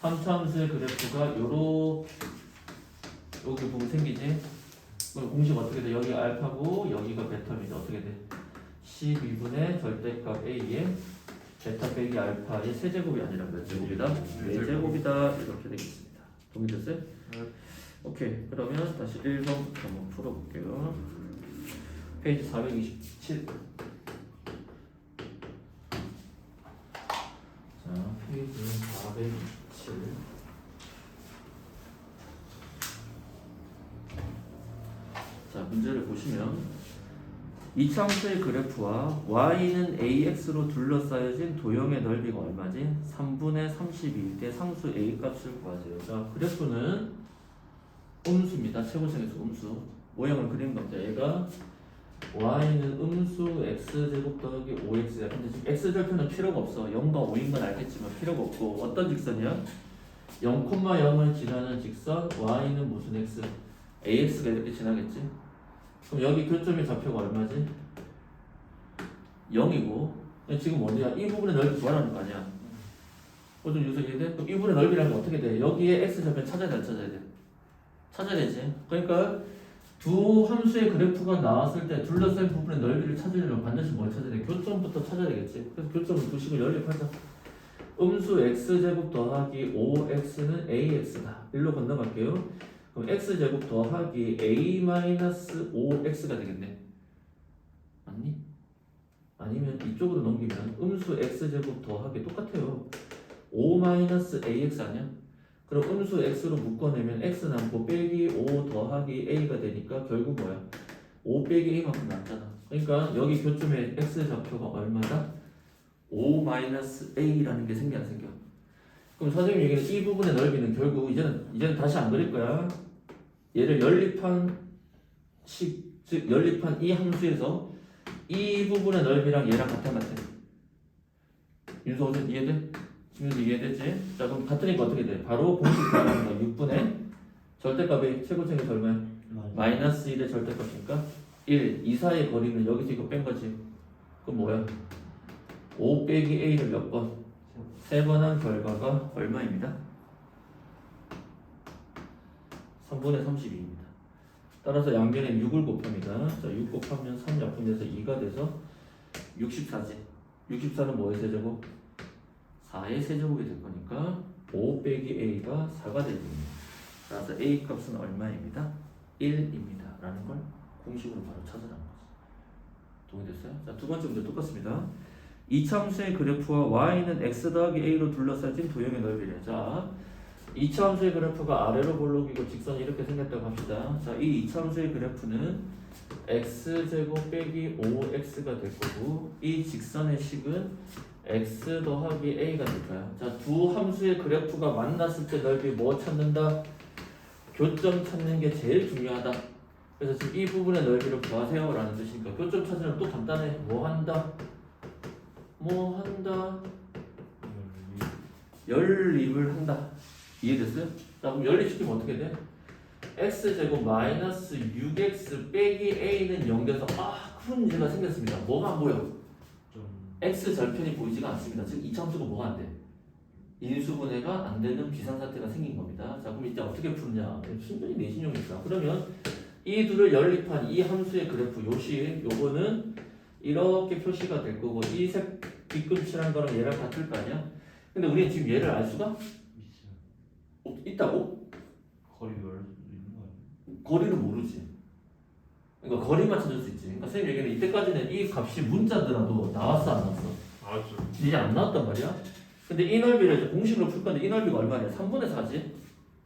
3차함수의 그래프가 요렇게 여기 보면 생기지? 그럼 공식 어떻게 돼? 여기 알파고 여기가 베타입니다. 어떻게 돼? 12분의 절대값 A의 베타 빼기 알파의 세제곱이 아니라 몇 제곱이다? 4제곱이다. 이렇게 되겠습니다. 동의됐어요? 네. 오케이. 그러면 다시 1번부터 한번 풀어볼게요. 페이지 427. 자, 페이지 427. 자, 문제를 보시면 이차함수의 그래프와 y는 ax로 둘러싸여진 도형의 넓이가 얼마지? 3분의 32일 때 상수 a 값을 구하세요. 자, 그래프는 음수입니다. 최고층에서 음수. 모양을 그리는 겁니다. 얘가 y는 음수 x제곱 더하기 5x야. 근데 지금 x절편은 필요가 없어. 0과 5인 건 알겠지만 필요가 없고 어떤 직선이야? 0,0을 지나는 직선 y는 무슨 x? ax가 이렇게 지나겠지? 그럼 여기 교점의 좌표가 얼마지? 0이고 지금 어디야? 이 부분의 넓이 구하라는 거 아니야? 좀 유서 이해돼? 그럼 이 부분의 넓이라는 건 어떻게 돼? 여기에 x절편 찾아야 돼? 안 찾아야 돼? 찾아야 되지. 그러니까 두 함수의 그래프가 나왔을 때 둘러싼 부분의 넓이를 찾으려면 반드시 뭘 찾아야 돼? 교점부터 찾아야 되겠지. 그래서 교점을 두식을 연립하자. 음수 x제곱 더하기 5x는 ax다. 일로 건너갈게요. 그럼 x제곱 더하기 a-5x가 되겠네. 맞니? 아니면 이쪽으로 넘기면 음수 x제곱 더하기 똑같아요. 5-ax 아니야? 그럼 음수 x로 묶어내면 x 남고 빼기 5 더하기 a가 되니까 결국 뭐야? 5 빼기 a만큼 남잖아. 그러니까 여기 교점의 x 좌표가 얼마다? 5-a라는 게 생겨 안 생겨? 그럼 선생님 얘기는 이 부분의 넓이는 결국 이제는 다시 안 그릴 거야. 얘를 연립한 식, 즉 연립한 이 함수에서 이 부분의 넓이랑 얘랑 같아. 윤서 어제 이해돼? 지금도 이해됐지? 자 그럼 같으니까 어떻게 돼? 바로 공식 구하라는 거야. 6분의 절대값이 최고점이 얼마야? 마이너스 1의 절대값이니까 1, 2 사이의 거리는 여기서 이거 뺀 거지. 그럼 뭐야? 5 빼기 a를 몇 번? 3번 한 결과가 얼마입니다? 3분의 32입니다. 따라서 양변에 6을 곱합니다. 자, 6 곱하면 3 약분돼서 2가 돼서 64지. 64는 뭐의 세제곱? 4의 세제곱이 될 거니까 5 빼기 a가 4가 될 겁니다. 따라서 a 값은 얼마입니다? 1입니다. 라는 걸 공식으로 바로 찾아낸 거지. 동의됐어요? 자, 두 번째 문제 똑같습니다. 이차함수의 그래프와 y는 x 더하기 a로 둘러싸진 도형의 넓이래. 자, 이차함수의 그래프가 아래로 볼록이고 직선이 이렇게 생겼다고 합시다. 자, 이 이차함수의 그래프는 x제곱 빼기 5x가 될 거고 이 직선의 식은 x 더하기 a가 될 거야. 자, 두 함수의 그래프가 만났을 때 넓이 뭐 찾는다? 교점 찾는 게 제일 중요하다. 그래서 지금 이 부분의 넓이를 구하세요 라는 뜻이니까 교점 찾으면 또 간단해. 뭐 한다? 연립을 한다. 이해됐어요? 자, 그럼 연립시키면 어떻게 돼? x제곱 마이너스 6x 빼기 a는 0돼서 큰 문제가 생겼습니다. 뭐가 안 보여? x 절편이 보이지가 않습니다. 즉 이차함수가 뭐가 안 돼? 인수분해가 안 되는 비상사태가 생긴 겁니다. 자, 그럼 이제 어떻게 푸느냐? 순전히 내신용이니까. 그러면 이 둘을 연립한 이 함수의 그래프 요거는 이렇게 표시가 될 거고 이 색 뒤꿈치란 거랑 얘랑 같을 거 아니야? 근데 우리는 지금 얘를 알 수가 있다고? 거리가 있는 거 아니야? 거리를 모르지. 그러니까 거리만 찾을 수 있지. 그러니까 선생님 얘기는 이때까지는 이 값이 문자더라도 나왔어 안 나왔어? 나왔죠. 이제 안 나왔단 말이야. 근데 이 넓이를 이제 공식으로 풀 건데 이 넓이가 얼마냐? 3분의 4지.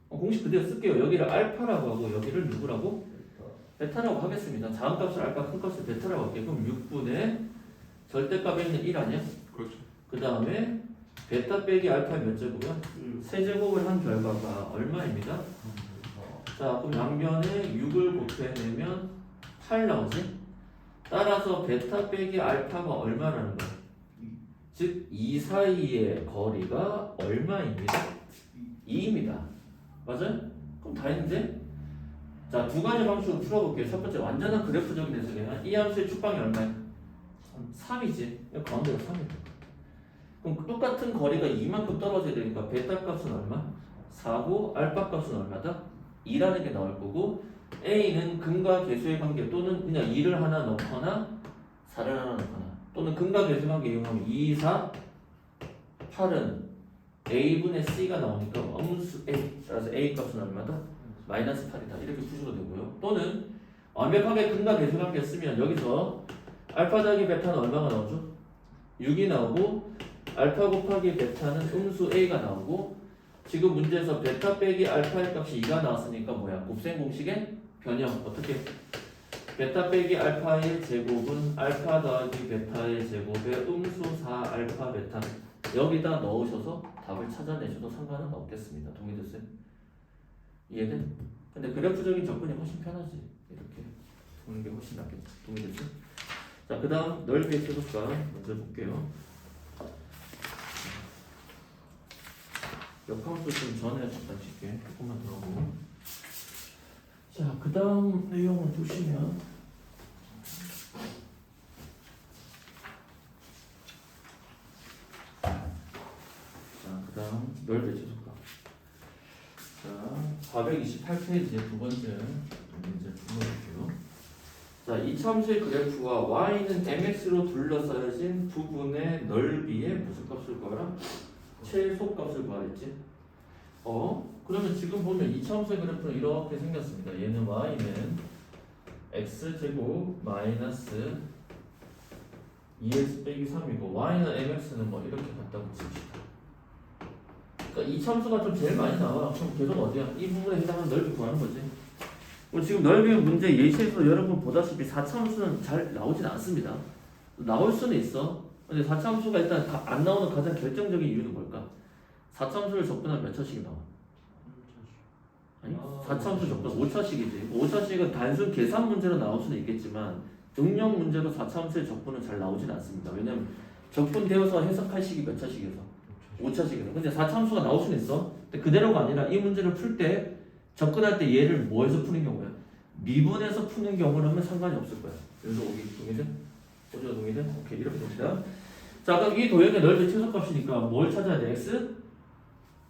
공식 그대로 쓸게요. 여기를 알파라고 하고 여기를 누구라고? 베타라고 하겠습니다. 작은 값을 알파, 큰 값을 베타라고 할게요. 그럼 6분의 절대값에 있는 1 아니야? 그렇죠. 그 다음에 베타 빼기 알파 몇 제곱이야? 세제곱을 한 결과가 얼마입니다? 자, 그럼 양변에 6을 곱해내면 8 나오지? 따라서 베타 빼기 알파가 얼마라는 거야? 즉, 이 사이의 거리가 얼마입니다? 2입니다. 맞아요? 그럼 다 했는데? 자, 두 가지 방식으로 풀어볼게요. 첫 번째, 완전한 그래프적인 해석이야. 이 함수의 축방이 얼마야? 3이지. 여기 가운데가 3이다. 그럼 똑같은 거리가 이만큼 떨어져야 되니까 베타 값은 얼마? 4고 알파 값은 얼마다? 2라는 게 나올 거고 A는 근과 계수의 관계 또는 그냥 2를 하나 넣거나 4를 하나 넣거나 또는 근과 계수의 관계 이용하면 2, 4, 8은 a분의 c가 나오니까 음수 a 따라서 a 값은 얼마다? 마이너스 8이다 이렇게 푸셔도 되고요. 또는 완벽하게 근과 계수관계 쓰면 여기서 알파 더하기 베타는 얼마가 나오죠? 6이 나오고 알파 곱하기 베타는 음수 a가 나오고 지금 문제에서 베타 빼기 알파의 값이 2가 나왔으니까 뭐야? 곱셈 공식의 변형 어떻게? 베타 빼기 알파의 제곱은 알파 더하기 베타의 제곱의 음수 4 알파 베타 여기다 넣으셔서 답을 찾아내셔도 상관은 없겠습니다. 동의됐어요? 이해돼? 근데 그래프적인 접근이 훨씬 편하지. 이렇게 보는 게 훨씬 낫겠지. 동의됐어? 자, 그 다음 넓이의 최소값 먼저 볼게요. 역함수 좀 전에 잠깐 칠게. 조금만 더 하고. 자, 그 다음 내용을 보시면 자, 그 다음 넓이의 최소값. 자, 428페이지의 두 번째 문제 풀어볼게요. 자, 이 참수의 그래프와 y는 mx로 둘러싸여진 부분의 넓이의 무슨 값을 구하라? 최소값을 구하랬지. 그러면 지금 보면 이 참수의 그래프는 이렇게 생겼습니다. 얘는 y는 x제곱 마이너스 2x 빼기 3이고 y는 mx는 뭐 이렇게 같다고 칩시다. 그러니까 이 참수가 좀 제일 많이 나와. 그럼 계속 어디야? 이 부분에 해당하는 넓이 구하는 거지. 지금 넓이 문제 예시에서 여러분 보다시피 4참수는 잘 나오진 않습니다. 나올 수는 있어. 근데 4참수가 일단 안 나오는 가장 결정적인 이유는 뭘까? 4참수를 접근하면 몇 차식이 나와? 아니, 4참수 접근 5차식이지. 5차식은 단순 계산 문제로 나올 수는 있겠지만 응용 문제로 4참수의 접근은 잘 나오진 않습니다. 왜냐면 접근되어서 해석할 식이 몇 차식이어서? 5차식이어서. 근데 4참수가 나올 수는 있어. 근데 그대로가 아니라 이 문제를 풀 때 접근할 때 얘를 뭐에서 푸는 경우야? 미분에서 푸는 경우라면 상관이 없을 거야. 그래서 오기 동의돼? 오죠 동의돼? 오케이 이렇게 됩니다. 자 그럼 이 도형의 넓이 최소값이니까 뭘 찾아야 돼? x?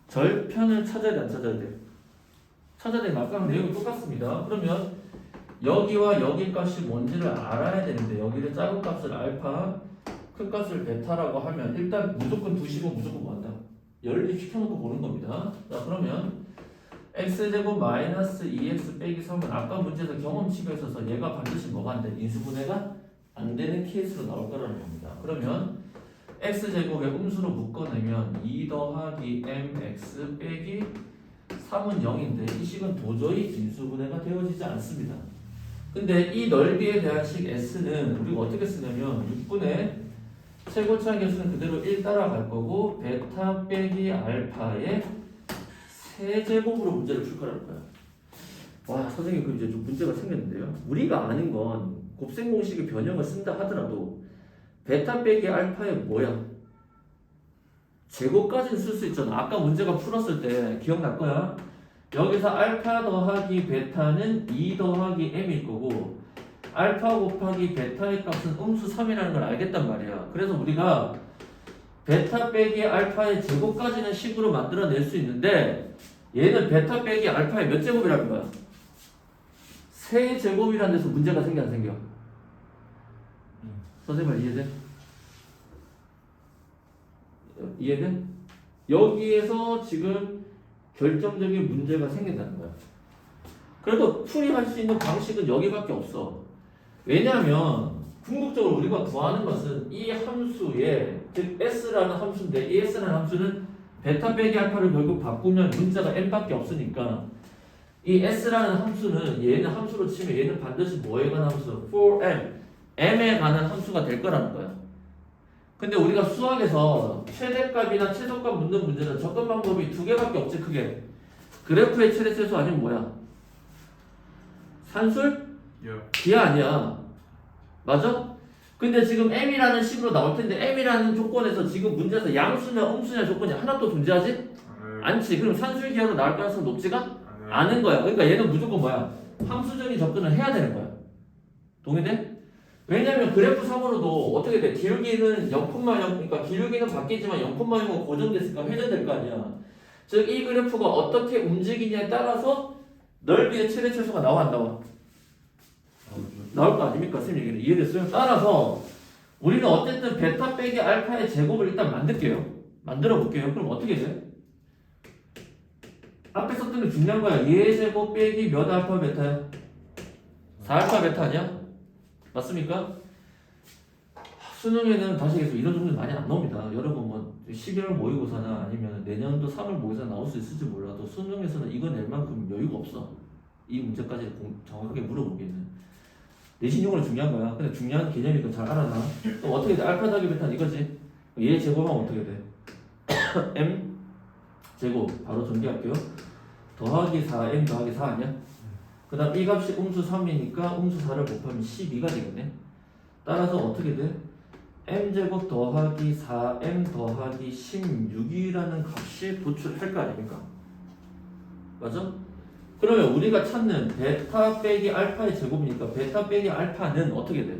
절편을 찾아야 돼 안 찾아야 돼? 찾아야 돼. 아까랑 내용이 똑같습니다. 그러면 여기와 여기 값이 뭔지를 알아야 되는데 여기를 작은 값을 알파 큰 값을 베타라고 하면 일단 무조건 두시고 무조건 뭐한다? 연립시켜놓고 보는 겁니다. 자 그러면 x제곱 마이너스 2x 빼기 3은 아까 문제에서 경험치가 있어서 얘가 반드시 뭐가 안 돼? 인수분해가 안 되는 케이스로 나올 거라는 겁니다. 그러면 x제곱의 음수로 묶어내면 2 더하기 mx 빼기 3은 0인데 이 식은 도저히 인수분해가 되어지지 않습니다. 근데 이 넓이에 대한 식 s는 우리가 어떻게 쓰냐면 6분의 최고차의 개수는 그대로 1 따라갈 거고 베타 빼기 알파의 세제곱으로 문제를 풀 거라는 거야. 와 선생님 그 이제 좀 문제가 생겼는데요. 우리가 아는 건 곱셈 공식의 변형을 쓴다 하더라도 베타 빼기 알파의 뭐야? 제곱까지는 쓸 수 있잖아. 아까 문제가 풀었을 때 기억날 거야. 여기서 알파 더하기 베타는 2 더하기 m일 거고 알파 곱하기 베타의 값은 음수 3이라는 걸 알겠단 말이야. 그래서 우리가 베타 빼기 알파의 제곱까지는 식으로 만들어낼 수 있는데 얘는 베타 빼기 알파의 몇 제곱이라는 거야? 세 제곱이라는 데서 문제가 생겨 안 생겨? 선생님 이해돼? 이해돼? 여기에서 지금 결정적인 문제가 생긴다는 거야. 그래도 풀이할 수 있는 방식은 여기밖에 없어. 왜냐하면 궁극적으로 우리가 구하는 것은 이 함수의 즉 s라는 함수인데 이 s라는 함수는 베타 빼기 알파를 결국 바꾸면 문자가 n밖에 없으니까 이 s라는 함수는 얘는 함수로 치면 얘는 반드시 뭐에 관한 함수? 4m m에 관한 함수가 될 거라는 거야. 근데 우리가 수학에서 최대값이나 최소값 묻는 문제는 접근 방법이 두 개밖에 없지 크게. 그래프의 최대 최소 아니면 뭐야? 산술? 기하 아니야. 맞아? 근데 지금 m이라는 식으로 나올 텐데 m이라는 조건에서 지금 문제에서 양수냐 음수냐 조건이 하나도 존재하지? 않지. 그럼 산술 기하로 나올 가능성이 높지가 않은 거야. 그러니까 얘는 무조건 뭐야? 함수적인 접근을 해야 되는 거야. 동의돼? 왜냐면 그래프 상으로도 어떻게 돼? 기울기는 0,0 그러니까 기울기는 바뀌지만 0,0은 고정됐으니까 회전될 거 아니야. 즉 이 그래프가 어떻게 움직이냐에 따라서 넓이의 최대 최소가 나와 안 나와? 나올 거 아닙니까? 선생님 얘기는 이해됐어요? 따라서 우리는 어쨌든 베타 빼기 알파의 제곱을 일단 만들게요. 만들어 볼게요. 그럼 어떻게 돼? 앞에 썼던 게 중요한 거야. 얘 제곱 빼기 몇 알파 베타야? 4알파 베타 아니야? 맞습니까? 수능에는 다시 얘기해서 이런 종류 많이 안 나옵니다. 여러분 뭐 11월 모의고사나 아니면 내년도 3월 모의고사 나올 수 있을지 몰라도 수능에서는 이거 낼 만큼 여유가 없어. 이 문제까지 정확하게 물어보기에는. 내신용으로 중요한 거야. 근데 중요한 개념이니까 잘 알아놔. 그럼 어떻게 돼? 알파 더하기 베타는 이거지. 얘 제곱하면 어떻게 돼? m 제곱 바로 전개할게요. 더하기 4 m 더하기 4 아니야? 그 다음 이 값이 음수 3이니까 음수 4를 곱하면 12가 되겠네. 따라서 어떻게 돼? m제곱 더하기 4m 더하기 16이라는 값이 도출할 거 아닙니까? 맞아? 그러면 우리가 찾는 베타 빼기 알파의 제곱이니까 베타 빼기 알파는 어떻게 돼?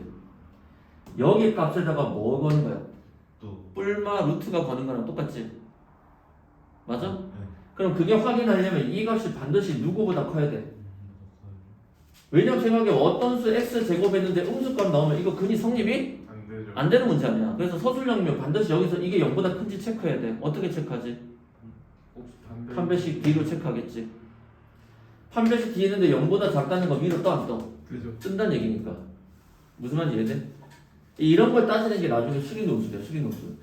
여기 값에다가 뭐 거는 거야? 또 뿔마 루트가 거는 거랑 똑같지? 맞아? 네. 그럼 그게 확인하려면 이 값이 반드시 누구보다 커야 돼. 왜냐면 생각해 어떤 수 x 제곱했는데 음수값 나오면 이거 근이 성립이 안 되죠. 안 되는 문제 아니야. 그래서 서술형이면 반드시 여기서 이게 0보다 큰지 체크해야 돼. 어떻게 체크하지? 혹시 반대? 판별식 D로 체크하겠지. 판별식 D 있는데 0보다 작다는 거 위로 떠 안 떠? 그죠. 뜬다는 얘기니까. 무슨 말인지 이해돼? 이런 걸 따지는 게 나중에 수직노수 돼요. 수직노수.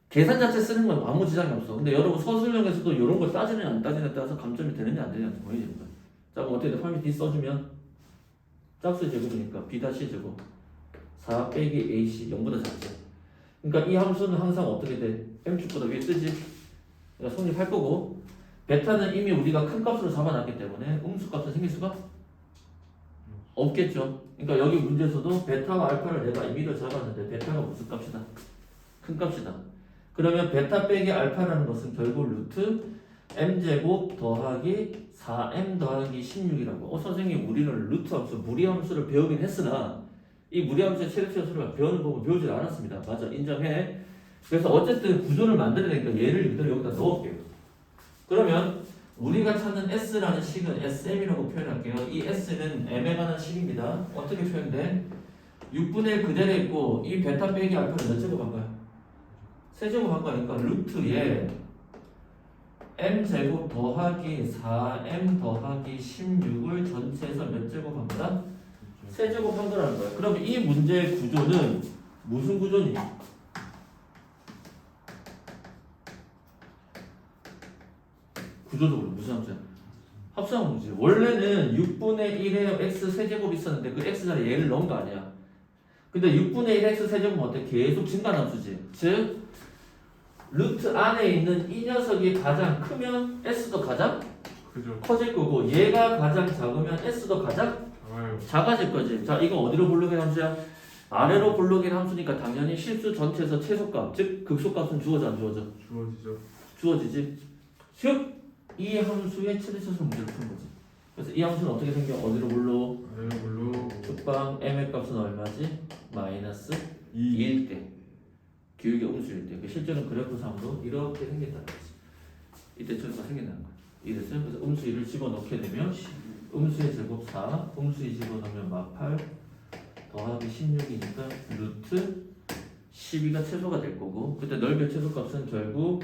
계산 자체 쓰는 건 아무 지장이 없어. 근데 여러분 서술형에서도 이런 걸 따지느냐 안 따지느냐에 따라서 감점이 되느냐 안 되느냐 보여지는 거야. 자 그럼 어떻게 돼? 판별식 D 써주면 짝수의 제곱이니까 B-C 제곱 4 빼기 AC 0보다 작지. 그러니까 이 함수는 항상 어떻게 돼? M축보다 위에 뜨지. 그러니까 성립할 거고 베타는 이미 우리가 큰 값으로 잡아놨기 때문에 음수값은 생길 수가 없겠죠. 그러니까 여기 문제에서도 베타와 알파를 내가 임의로 잡았는데 베타가 무슨 값이다? 큰 값이다. 그러면 베타 빼기 알파라는 것은 결국 루트 m제곱 더하기 4m 더하기 16이라고. 선생님 우리는 루트 함수, 무리함수를 배우긴 했으나 이 무리함수의 최대치수를 배우는 법은 배우지 않았습니다. 맞아, 인정해. 그래서 어쨌든 구조를 만들어내니까 얘를 이대로 여기다 넣을게요. 그러면 우리가 찾는 S라는 식은 SM이라고 표현할게요. 이 S는 M에 관한 식입니다. 어떻게 표현돼? 6분의 1 그대로 있고 이 베타 빼기 알파는 몇 제곱 한 거야? 세제곱 한 거니까 루트에 m제곱 더하기 4m 더하기 16을 전체에서 몇 제곱 한 거다? 세제곱 한 거라는 거야. 그럼 이 문제의 구조는 무슨 구조니? 구조적으로 무슨 함수야? 합성 함수지. 원래는 6분의 1에 x 세제곱이 있었는데 그 x 자리에 얘를 넣은 거 아니야. 근데 6분의 1 x 세제곱은 어때? 계속 증가한 함수지. 즉 루트 안에 있는 이 녀석이 가장 크면 s도 가장 그죠. 커질 거고 얘가 가장 작으면 s도 가장 좋아요. 작아질 거지. 자, 이거 어디로 불러긴 함수야? 아래로 불러긴 함수니까 당연히 실수 전체에서 최소값, 즉 극소값은 주어져 안 주어져? 주어지죠. 주어지지. 즉 이 함수의 최대치수 문제를 푸는 거지. 그래서 이 함수는 어떻게 생겨? 어디로 불러? 아래로 물로 쪽방 m의 값은 얼마지? 마이너스 2. 2일 때. 기울기 음수일 때. 실제로는 그래프상으로 이렇게 생긴다는 거지. 이때 최소가 생긴다는 거야. 이랬어요. 그래서 음수 1을 집어넣게 되면 음수의 제곱 4, 음수 2 집어넣으면 막 8 더하기 16이니까 루트 12가 최소가 될 거고 그때 넓이의 최소값은 결국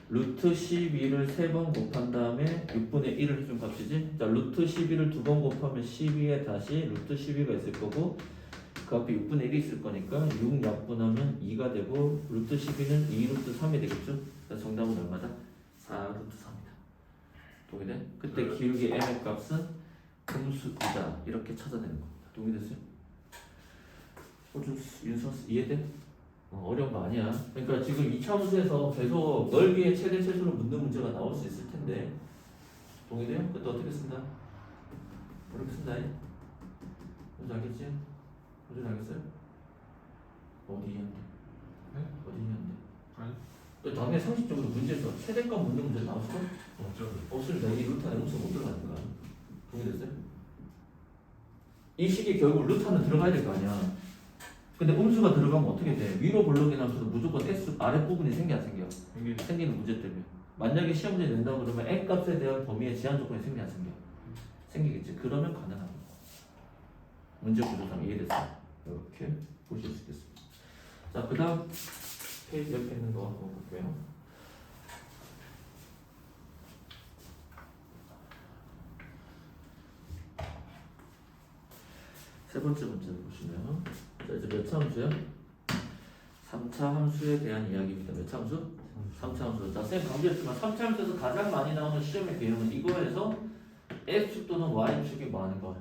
루트 12를 3번 곱한 다음에 6분의 1을 해준 값이지. 자, 루트 12를 2번 곱하면 12에 다시 루트 12가 있을 거고 그 앞에 6분의 1이 있을 거니까 6 약분하면 2가 되고 루트 12는 2 루트 3이 되겠죠. 그래서 정답은 얼마다? 4 루트 3이다. 동의돼? 그때 네. 기울기 m의 값은 음수이다. 이렇게 찾아내는 겁니다. 동의됐어요? 좀 윤서 이해돼? 어려운 거 아니야. 그러니까 지금 2차 함수에서 계속 넓이의 최대 최소를 묻는 문제가 나올 수 있을 텐데 동의돼요? 그때 어떻게 쓴다? 어렵게 쓴다. 뭔지 알겠지? 뭔지 알겠어요? 어디 이해한대? 네? 어디 이해한대? 아니. 또 당연히 상식적으로 문제에서 최대값 묻는 문제 나왔어? 없죠. 없으니까 이 루트 안에 음수 못 들어가는 거야. 동의됐어요? 이 식이 결국 루트 안에 들어가야 될 거 아니야. 근데 음수가 들어가면 어떻게 돼? 위로 블록인 함수도 무조건 S 아랫부분이 생겨 안 생겨? 생기는 문제 때문에. 만약에 시험 문제 낸다고 그러면 n 값에 대한 범위의 제한 조건이 생겨 안 생겨? 생기겠지. 그러면 가능합니다. 문제 구조상 이해됐어요? 이렇게 보실 수 있겠습니다. 자, 그 다음 페이지 옆에 있는 거 한번 볼게요. 세 번째 문제를 보시면 자 이제 몇 차 함수야? 3차 함수에 대한 이야기입니다. 몇 차 함수? 3차 함수. 자, 쌤 강조했지만 3차 함수에서 가장 많이 나오는 시험의 개념은 이거에서 x축 또는 y축이 많은 거.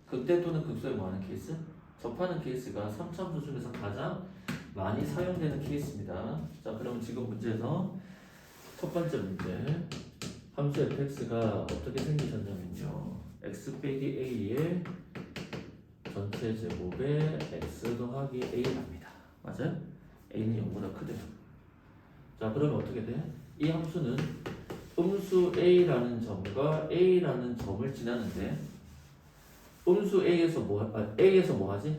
극대 또는 극소에 많은 케이스. 접하는 케이스가 3차 함수 중에서 가장 많이 사용되는 케이스입니다. 자, 그럼 지금 문제에서 첫 번째 문제. 함수 fx가 어떻게 생기셨냐면요. x 빼기 a의 전체 제곱에 x 더하기 a랍니다. 맞아요? a는 0보다 크대요. 자, 그러면 어떻게 돼? 이 함수는 음수 a라는 점과 a라는 점을 지나는데 음수 a에서 a에서 뭐 하지?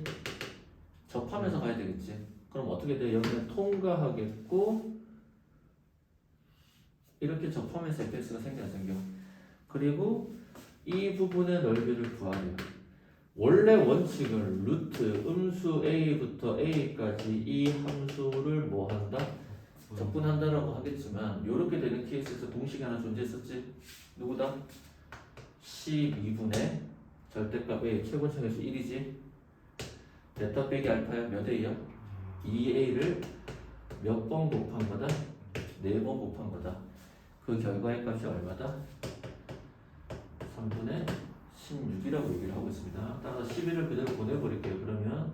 접하면서 가야 되겠지. 그럼 어떻게 돼? 여기는 통과하겠고 이렇게 접하면서 fx가 생겨. 그리고 이 부분의 넓이를 구하래요. 원래 원칙은 루트 음수 a부터 a까지 이 함수를 뭐 한다? 적분한다라고 하겠지만 이렇게 되는 케이스에서 공식이 하나 존재했었지. 누구다? 12분의 절대값 a 최고차계수 1이지. 베타 빼기 알파야 몇 a야? 2a를 몇 번 곱한 거다? 4번 곱한 거다. 그 결과의 값이 얼마다? 3분의 16이라고 얘기를 하고 있습니다. 따라서 11을 그대로 보내버릴게요. 그러면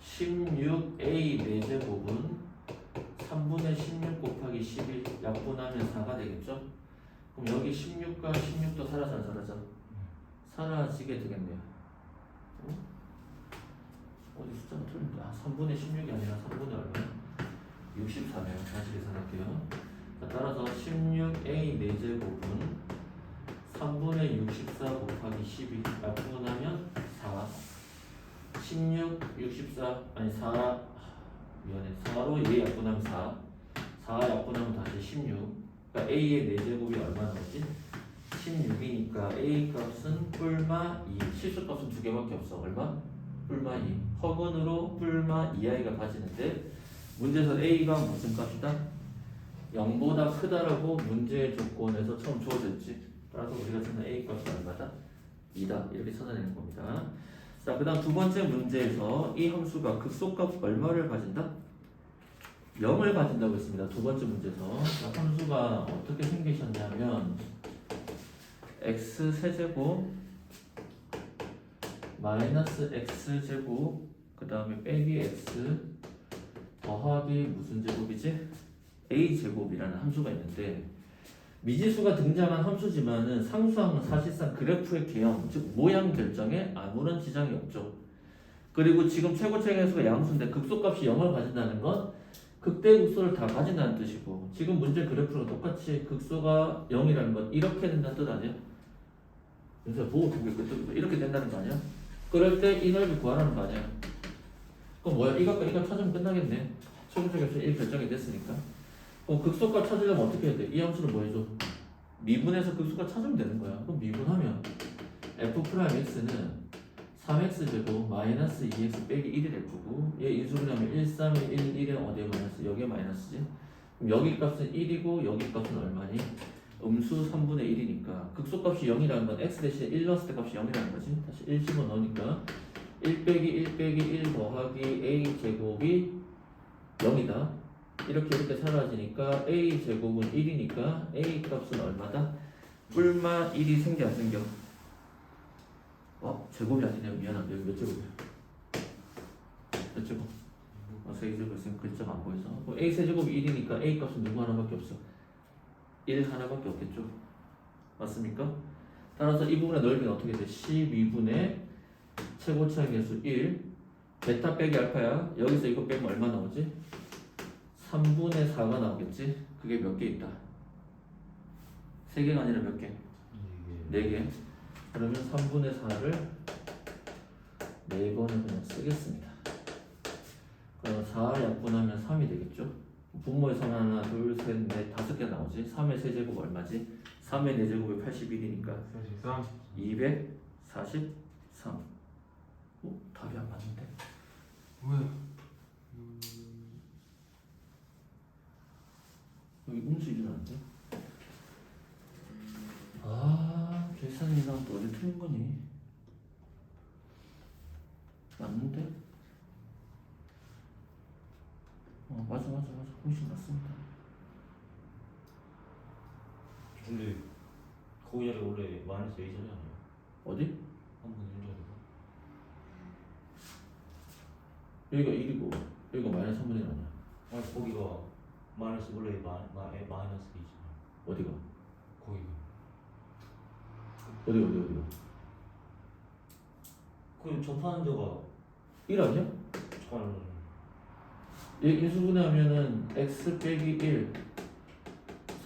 16a 4제곱은 3분의 16 곱하기 11 약분하면 4가 되겠죠? 그럼 여기 16과 16도 사라져 안 사라져? 사라지게 되겠네요. 어? 어디 숫자가 틀린다. 3분의 16이 아니라 3분의 얼마야? 64네요. 다시 계산할게요. 자, 따라서 16a 4제곱은 3분의 64 곱하기 12 약분하면 4 16, 64 아니 4 미안해 4로 2 약분하면 4 약분하면 다시 16 그러니까 a의 4제곱이 얼마 나오지? 16이니까 a 값은 뿔마 2 실수값은 2개밖에 없어. 얼마? 뿔마 2 허근으로 뿔마 2i가 가지는데 문제에서 a가 무슨 값이다? 0보다 크다라고 문제의 조건에서 처음 주어졌지. 따라서 우리가 찾는 a 값이 얼마다? 2다 이렇게 찾아내는 겁니다. 자, 그 다음 두 번째 문제에서 이 함수가 극소값 얼마를 가진다? 0을 가진다고 했습니다. 두 번째 문제에서 자, 함수가 어떻게 생기셨냐면 x 세제곱 마이너스 x 제곱 그 다음에 빼기 x 더하기 무슨 제곱이지? a 제곱이라는 함수가 있는데 미지수가 등장한 함수지만은 상수항은 사실상 그래프의 개형, 즉 모양 결정에 아무런 지장이 없죠. 그리고 지금 최고차계수가 양수인데 극소값이 0을 가진다는 건 극대 극소를 다 가진다는 뜻이고 지금 문제 그래프랑 똑같이 극소가 0이라는 건 이렇게 된다는 뜻 아니야? 그래서 보고 두개 끝도 이렇게 된다는 거 아니야? 그럴 때 이 넓이 구하라는 거 아니야? 그럼 뭐야? 이것과 이거 찾으면 끝나겠네. 최고차계수 1 결정이 됐으니까. 그럼 극소값 찾으려면 어떻게 해야 돼? 이 함수를 뭐 해줘? 미분해서 극소값 찾으면 되는 거야. 그럼 미분하면 f'x는 3x제곱 마이너스 2x 빼기 1이 될 거고 얘 인수분해하면 1, 3에 1, 1에 어디에 마이너스? 여기에 마이너스지? 그럼 여기 값은 1이고 여기 값은 얼마니? 음수 3분의 1이니까 극소값이 0이라는 건 x 대신에 1 넣었을 때 값이 0이라는 거지. 다시 1 집어넣으니까 1 빼기 1 빼기 1 더하기 a 제곱이 0이다. 이렇게 사라지니까 a 제곱은 1이니까 a 값은 얼마다? 뿔마 1이 생겨 안 생겨? 제곱이 아니네요. 미안합니다. 여기 몇 제곱이야? 몇 제곱? 세제곱 있으면 글자가 안 보여서 그럼 a 세제곱이 1이니까 a 값은 누구 하나밖에 없어? 1 하나밖에 없겠죠? 맞습니까? 따라서 이 부분의 넓이는 어떻게 돼? 12분의 최고차계수 1 베타 빼기 알파야. 여기서 이거 빼면 얼마 나오지? 3분의 4가 나오겠지? 그게 몇 개 있다? 3개가 아니라 몇 개? 4개. 그러면 3분의 4를 4번을 그냥 쓰겠습니다. 그러면 4 약분하면 3이 되겠죠? 분모의 선 하나, 둘, 셋, 넷, 5개 나오지? 3의 세제곱 얼마지? 3의 4제곱이 81이니까 43 243. 답이 안 맞는데? 왜? 여기 음수 일어났는데? 계산이랑 또 어디 틀린 거니? 맞는데? 맞아. 공식 맞습니다. 근데 거기 자리 원래 마이너스 A 자리 아니야? 어디? 한 번 1자리가. 여기가 1이고 여기가 마이너스 3분의 1 아니야. 아니 거기가 마이너스 원래 마이너스 A잖아. 어디가? 거기가. 어디가? 그 접하는 데가 1 아니야? 잠깐. 인수분해하면은 x 빼기 1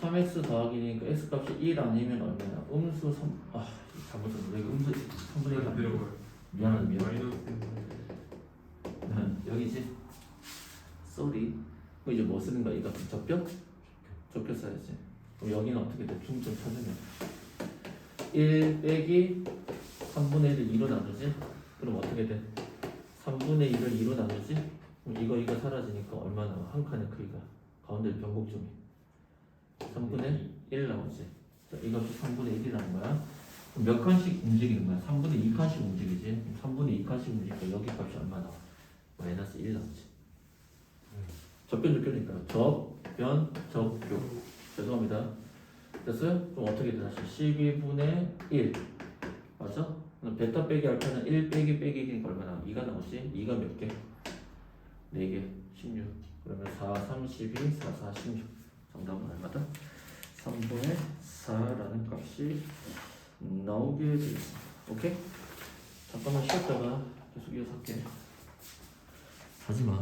3x 더하기니까 x 값이 1 아니면 얼마야? 음수 3 잘못 썼네. 여기 음수 3분의 1 안 아니야. 내려가요. 미안하다. 마이너스 여기지? 쏘리. 그럼 이제 뭐 쓰는 거야? 이거 접변? 접변 써야지. 그럼 여기는 어떻게 돼? 중점 찾으면 1 빼기 3분의 1을 2로 나누지? 그럼 어떻게 돼? 3분의 1을 2로 나누지? 그럼 이거 사라지니까 얼마 나와? 한 칸의 크기가 가운데 변곡점이 3분의 1 나오지. 자, 이것도 3분의 1이라는 거야. 그럼 몇 칸씩 움직이는 거야? 3분의 2칸씩 움직이지. 3분의 2칸씩 움직이니까 여기 값이 얼마 나와? 마이너스 1 나오지. 접변 접변 접교. 죄송합니다. 됐어요? 그럼 어떻게 돼? 다시 12분의 1 맞아? 그럼 베타 빼기 알파는 1 빼기 1이니까 얼마 나와? 2가 나오지? 2가 몇 개? 4개 16. 그러면 4, 32, 4, 4, 16. 정답은 얼마다? 3분의 4라는 값이 나오게 되겠습니다. 오케이? 잠깐만 쉬었다가 계속 이어서 할게. 하지마.